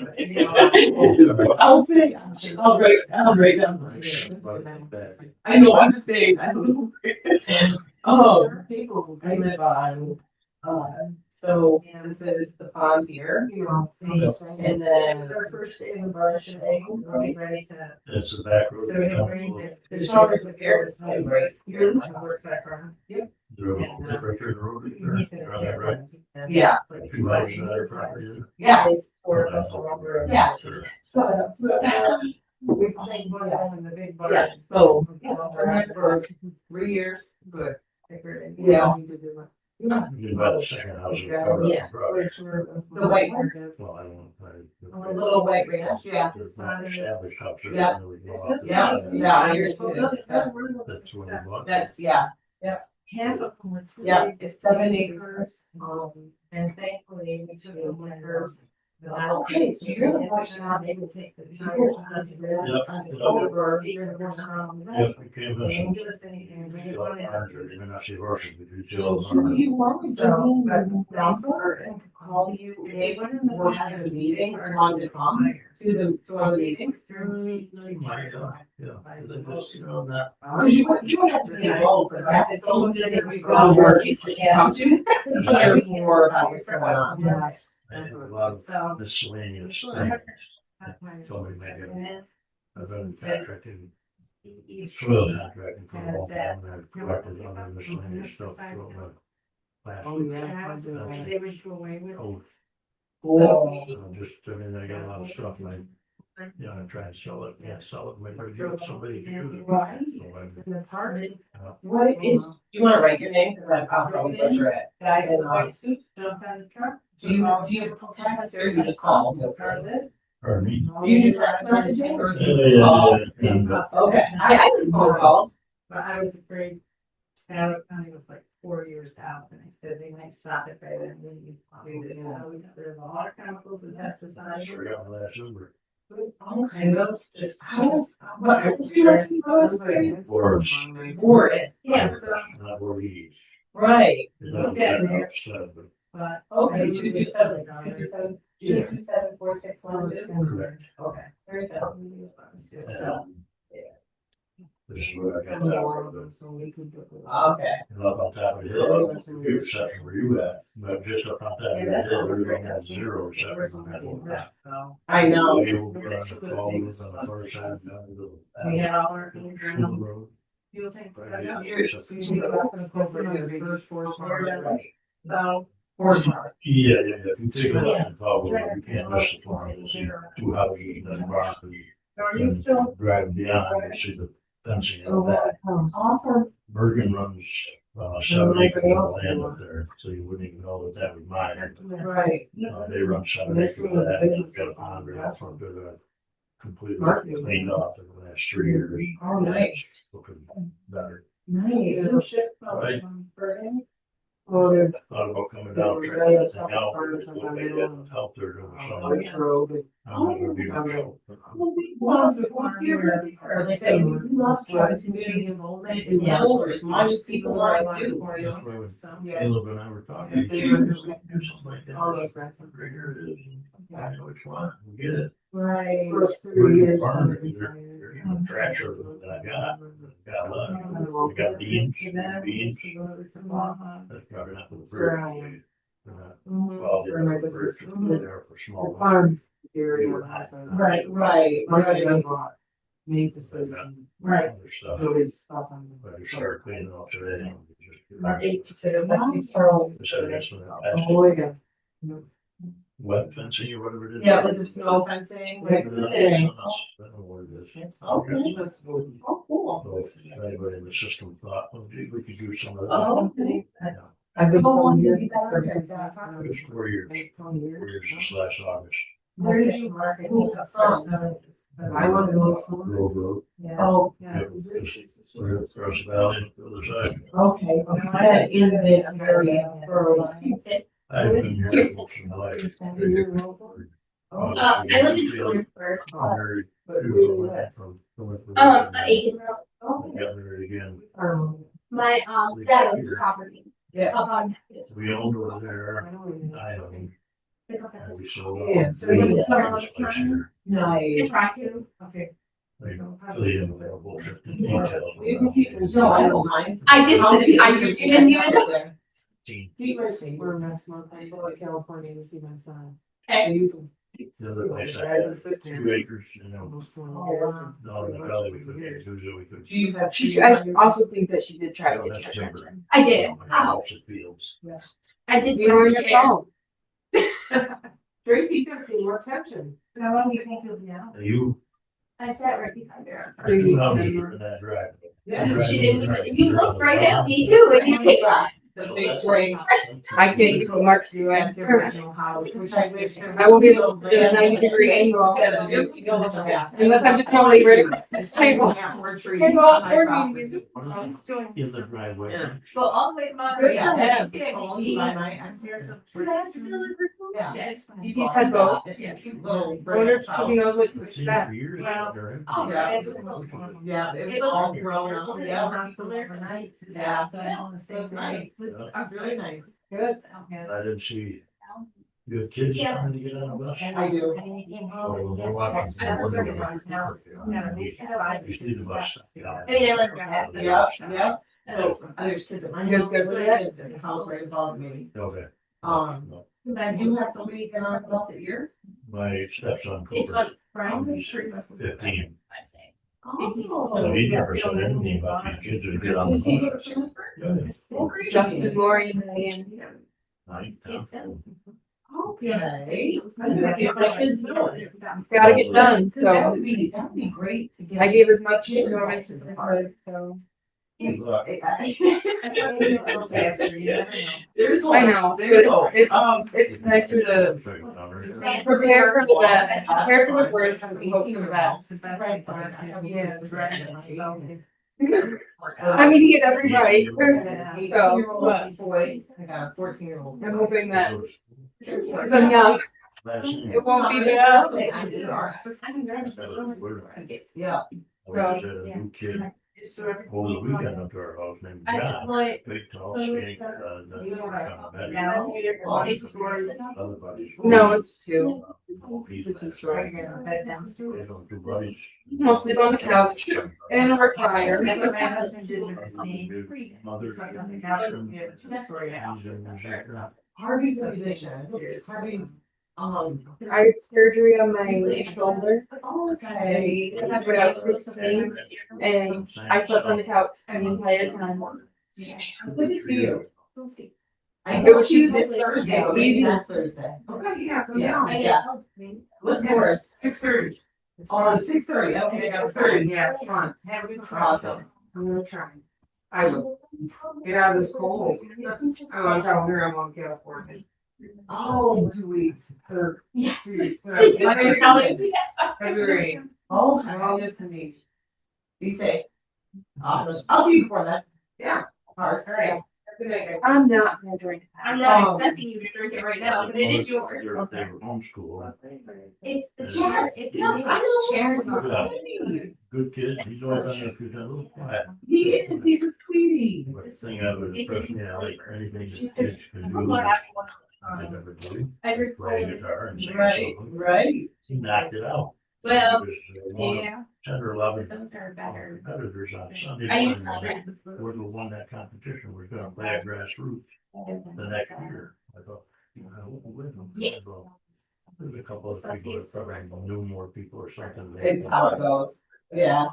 I'll break down. I know, I'm just saying, I don't know. Oh, people I live on, so this is the ponds here. And then it's our first day in the brush today, we're getting ready to. It's the back road. So we're gonna bring the shoulders of air, it's really great. Here, I work that from. Yep. Right there, the road. Around that, right? Yeah. 2 miles from that property. Yeah. Yeah. So. We played one of them in the big bar. Yeah, so, for 3 years, Good. Yeah. You can buy the second house. Yeah. The white one. Well, I don't. a little white ranch, yeah. Established house. Yeah. Yeah, yeah, I hear it too. That's what you want. That's, yeah, Half of them were. yeah, it's 7 acres. And thankfully, we took the winners. Okay, so you're the person out They would take the tires over, even the one around the road. Yep, it came They didn't up. give us anything, we didn't You want it. can actually horses, but you tell So them. you want to So, but go Rosser and call you, they were having a meeting or wanted to come to one of the meetings. Yeah, they just, you know, that. Cause you would have to be involved, but I said, oh, then if we go work, you can come to. To hear more about what's going on. Yes. And a lot of So. miscellaneous things. Somebody may get. I've been contracting. Soil contracting for a long time, and I've collected other miscellaneous stuff throughout my last. Yeah, they would go away with. Oh, So. just, I mean, I got a lot of stuff, and I try and sell it, can't sell it, maybe give it to somebody to use it. Right. So I- In the apartment. What is, do you wanna write your name? Cause I'll probably butcher it. Guys in white suits jump out of the truck. Do you text or you just call? Part of this, Pardon me? Do you do text messaging or? Yeah. Okay, I do phone calls, but I was afraid. Skylar County was like 4 years out, and I said they might stop it by then, and then you do this, so there's a lot of chemicals and pesticides. Forgot my last number. And those just, I was, what, I was doing, I was afraid. Words. For it, yeah, so, Not where we. right, Not getting that there. stuff, but but, okay, 227, 227-4612. correct. Okay, very good. It's just, This is where I got that. so we could do it. Okay. And up on top of the hill, computer section where you at, but just up on top of the hill, everything has 0 reception on that one. So, I know. We will run the calls on the first side down to the. We had all our. School road. Fuel tanks. Right, yeah. So. Horsepower. Yeah, if you take a look at the Pablo, you can't miss the farm, you see 2 houses and then broccoli. Are you still? Driving beyond, you see the fencing of that. Awesome. Bergen runs, 7 acres of land up there, so you wouldn't even know that was mine. Right. They run 7 acres of that, they've got a pond right out front of it, completely cleaned off in the last 3 years. Oh, nice. Looking better. Nice. Right. Well, they're. Thought about coming down, trying to think out, what they did help their doing something. I'm not gonna be able to. Or they say, we lost one community of old days, and as much as people want to do for you. That's why when So, yeah. Caleb and I were talking, They do were- something like that. All those records. Rigor it is, I know which one, we get it. Right. We're farming, they're even trash over that I got love. We got beans, beans. That's probably not for the fruit. Right. They're not- Mhm. Well, they're For my not for business. fruit, they're there for small. Farm area. Right, right. Make the citizen. Right. Other stuff, Always stop on. but you start cleaning off today. Oh, yeah. Wet fencing or whatever it is. Yeah, with the snow fencing. I Like, don't know what it is. okay, that's, oh, cool. So if anybody in the system thought, well, gee, we could do some of that. Oh, okay. Yeah. I've been calling you. It was 4 years, 4 years this last August. Where did you mark it? I want to know what's going on. Grove Road. Oh, Yeah, just right across the valley, the other side. okay. I'm in this area for. I've been here most of my life. I live in Williamsburg. Married. From. Aiken Road. Got married again. My, dad owns property. Yeah. Up on. We owned over there. I owned. And we sold. Yeah, off. so We you- owned this place here. I Nice. try to. Okay. They really didn't know bullshit in detail. You can keep your. No, I don't mind. I did, you didn't even. Keep my seat. We're next month, I go to California to see my son. Okay. So you can. The other place I had 2 acres, you know, no, in the valley, we couldn't do it, we could. Do you have? I also think that she did try to get your attention. I did. House and fields. Yes. I did. You were on your phone. Tracy, you can pay more attention. How long do you think you'll be out? You. I sat right behind her. I'll be in that drive. She didn't even, you looked right at me too when you came by. The big break. I can't even go mark to you answer original house, which I wish. I will be able to do a 90-degree angle. Unless I'm just totally ready for this table. In the driveway. Well, all the way to my. Yeah. Yes. He's had both. Yeah. Wonder if she knows what to Seen it expect. for years. Well, They're- Oh, Yeah. yes. Yeah, it was It was all grown up. Yeah. Yeah. So it's nice. It's really nice. Good. I didn't see. You have kids trying to get on a bus? I do. Oh, they're watching some wonder about it. You see the bus. I mean, I like that. Yeah, yeah. So there's kids at my house, there's kids in the house right above me. Okay. No. Then you have somebody get on the bus at yours? My stepson. It's Cooper, funny. he's 15. Oh. So he never said anything about these kids who get on Does he the go bus. to Schumansburg? Yeah. Justin, Lori, and Diane. Ninth, It's tenth. done. Okay. My kids know it. It's gotta get done, That so would be great to get. I gave as much information as I could, so. There's I know, There's but hope. it's nicer to prepare for the best, prepare for the worst, and hope for the best. I mean, he had every right, so, but Boys, I got a 14-year-old. I'm hoping that, because I'm young, it won't be bad. Yeah. So, Over the weekend up to our house named I John. like, Big tall so skinny, other buddies. no, it's two. He's It's a two-story. They don't do buddies. I'll sleep on the couch in a recliner. That's what my husband did with his name. Mother's. Harvey's a musician. Harvey, I had surgery on my shoulder. okay. I had when I was 16, and I slept on the couch the entire time. Good to see you. It was just this Thursday. easy. This Thursday. Okay, yeah, come Yeah, down. yeah. Look for us. 6:30. Oh, 6:30. Okay, 6:30, yeah, it's fun. Have a good try. Awesome. I'm gonna try. I will. Get out of this cold. I want to tell her I won't get a forehead. Oh, 2 weeks. Or yes. 3 weeks. February. February. Oh, I'll miss the meet. be safe. Awesome. I'll see you before that. Yeah. All right. All right. Good night, guys. I'm not gonna drink I'm that. not expecting you to drink it right now, but it is yours. They were homeschooled. It's the Yes, it's Good kids, he's always done a few times, a little quiet. He is. He's a sweetie. But the thing I would personality, anything that She kids said, can I'm do, going they never do. I Play recorded. guitar and sing Right, songs. right. He knocked it out. Well, He was, one of yeah, 10 or 11 those are better. competitors on Sunday I used morning. to. We're the one that competition, we're gonna play at grassroots the next year. I thought, you know, I won't win them. Yes. There's a couple of people that probably knew more people or something. It's how it goes. Yeah.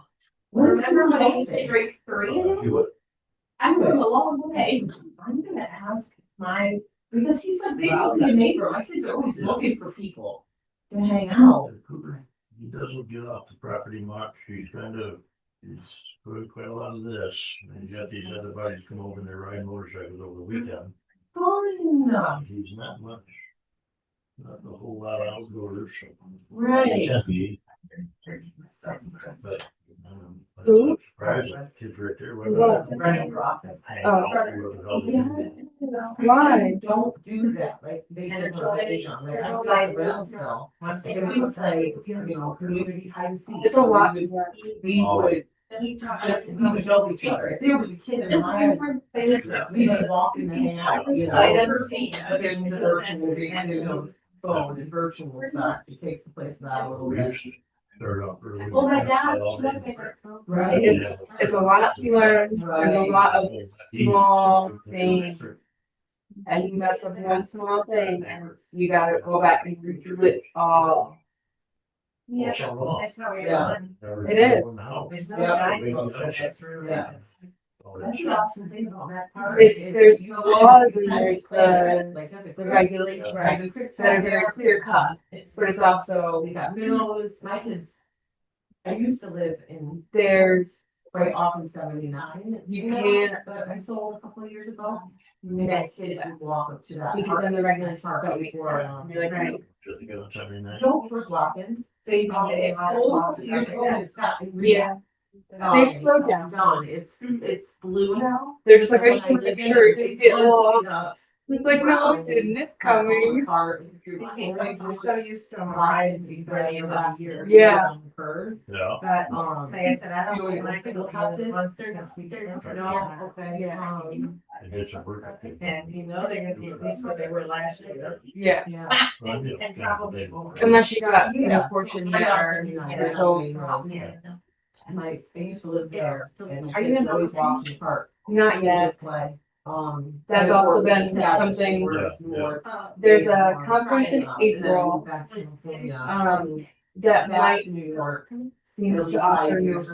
Remember when I used to drink Korean? You would. I'm from a long way. I'm gonna ask because he's like basically a neighbor. My kids are always looking for people to hang out. He doesn't get off the property much. He's he's doing quite a lot of this. And he's got these other buddies come over and they're riding motorcycles over the weekend. Fun. He's not much, not a whole lot of outdoors. Right. But, Who? I'm surprised that kids right there. What? Running for office. Why? Don't do that, like they did for on there. I saw it Brownsville. And we would play, community hide and seek. It's a lot. We would just, we would know each other. If there was a kid in my, we would walk and hang out, But there's the virtual, phone and virtual stuff. It takes the place of that a little bit. Well, my dad, she was my girl. Right. It's a lot to learn. There's a lot of small things. And you mess up one small thing and you gotta go back and redo it all. Yeah, that's how we're Yeah. doing. It is. There's no Yeah. guide. Yeah. That's the awesome thing about that part. There's the laws and there's the regulations that are very clear cut, but it's also, We got minnows, my kids, I used to live in there's, right off of 79. You can't- But I sold a couple of years ago. My kids would walk up to that. because then the regulations park don't make before, sense. You're like, right. Just to go on Saturday night. Don't for walk-ins. So you can get It's a lot of old, laws. years ago, and it's got. Yeah, they've slowed down. Done, it's blue now. They're just like, I just want to make sure it didn't get lost. It's like, no, it didn't, it's coming. We're so used to rides and last year. Yeah. Yeah. But, Say, I said, I don't Really know, I like could the look houses. at it. No, okay, Yeah. It gets a work. And you know, they're gonna be at least what they were last year. Yeah, yeah. And probably more. unless you got, portion there, so, Yeah. My, I used to live there, and Are you in- always walk in the park. not yet. Play. That's also been something- There's a conference in April, that might to New York. seems to offer you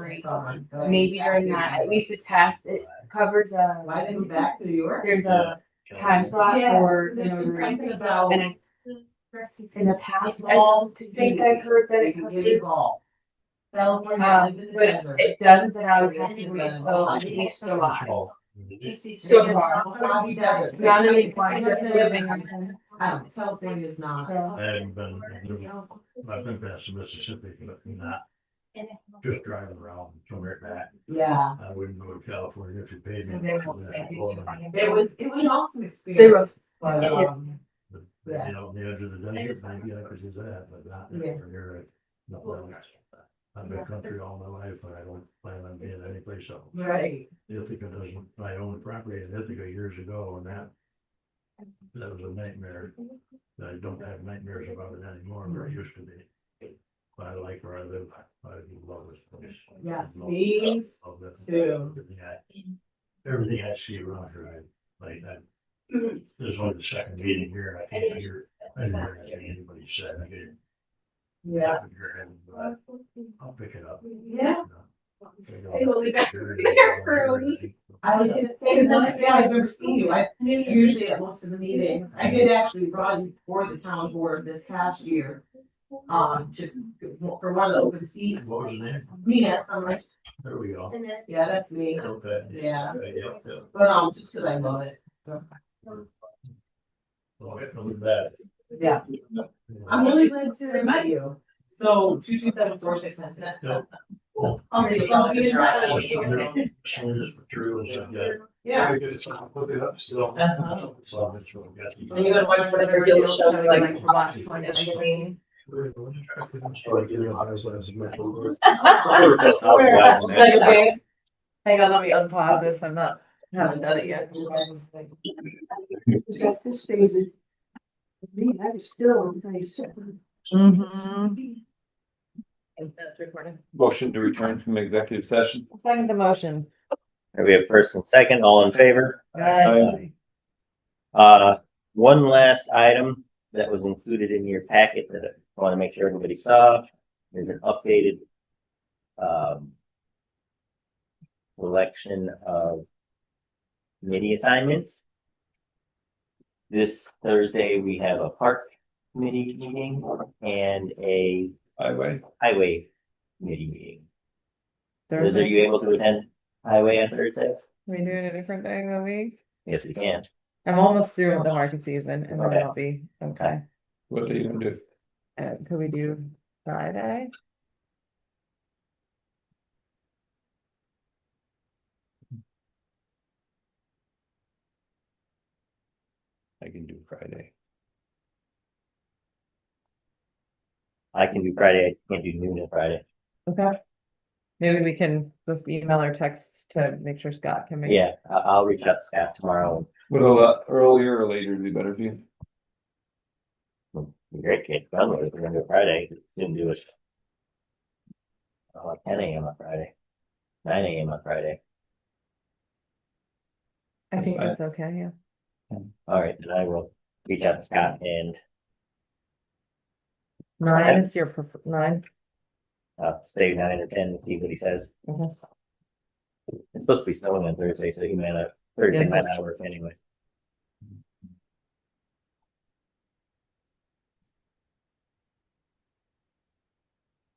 maybe during that, at least a test, it covers I didn't back to New York. there's a time slot for, Something about. and in the past, I think I heard that it You can covers get involved. California. But it doesn't, then I would have to wait until at least July. So far. Not even living on. California is not. So. I haven't been, I've been past Mississippi, but not just driving around somewhere back. Yeah. I wouldn't go to California if you paid me. It was awesome They experience. were. But, You know, on the edge of the desert, maybe I could do that, but not Yeah. here. No, I've been country all my life, and I don't plan on being anyplace else. right. Ithaca doesn't, I owned property in Ithaca years ago, and that was a nightmare. I don't have nightmares about it anymore, but it used to be. But I like where I live. I love this place. Yes, Love- these love it. too. Everything I see around here, I like that. This is only the second meeting here, and I can't hear, I didn't hear anything anybody said. I didn't. Yeah. I'll pick it up. Yeah. Hey, well, we got here for a week. I was gonna say, yeah, I've never seen you. I knew you usually at most of the meetings. I did actually run for the town board this past year. For one of the open seats. What was the name? Mina Summers. There we go. Yeah, that's me. Okay. Yeah. Yeah. But, just cause I love it. Well, it was bad. Yeah. I'm really glad to have met you. So 22746. I'll see you. I'll be in touch. Yeah. Look it up still. Uh-huh. So it's really got to- And you're gonna watch whatever Video deal show, show like to watch when it's clean. Hang on, let me unpause this. I'm not, haven't done it yet. It was at this stage, for me, I was still in place. Mhm. That's recording. Motion to return from executive session. Second the motion. We have first and second, all in favor? Aye. One last item that was included in your packet that I want to make sure everybody saw. There's an updated collection of committee assignments. This Thursday, we have a park committee meeting and a highway committee meeting. Is Thursday, are you able to attend highway on Thursday? we do it a different day of the week. Yes, we can. I'm almost through with the market season and then Okay. I'll be okay. What are you gonna do? Could we do Friday? I can do Friday. I can do Friday. I can't do noon on Friday. Okay. Maybe we can just email or text to make sure Scott can make. Yeah, I'll reach out to Scott tomorrow. Would a lot earlier or later be better for you? Great, kid. Done with it. We're gonna do it Friday. Didn't do it. Like 10 a.m. on Friday, 9 a.m. on Friday. I think fine. that's okay, yeah. All right, then I will reach out to Scott and 9 is your 9. stay 9 or 10 and see what he says. Okay. It's supposed to be snowing on Thursday, so he might not, Thursday Yes. might not work anyway.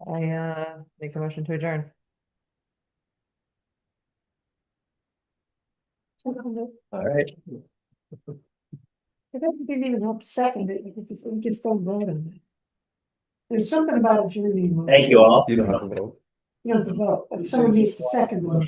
I make a motion to adjourn. All right. It doesn't even help second it, we just don't vote on it. There's something about a jury. Thank you all. You don't have to vote. You don't have to vote, but someone needs to second one.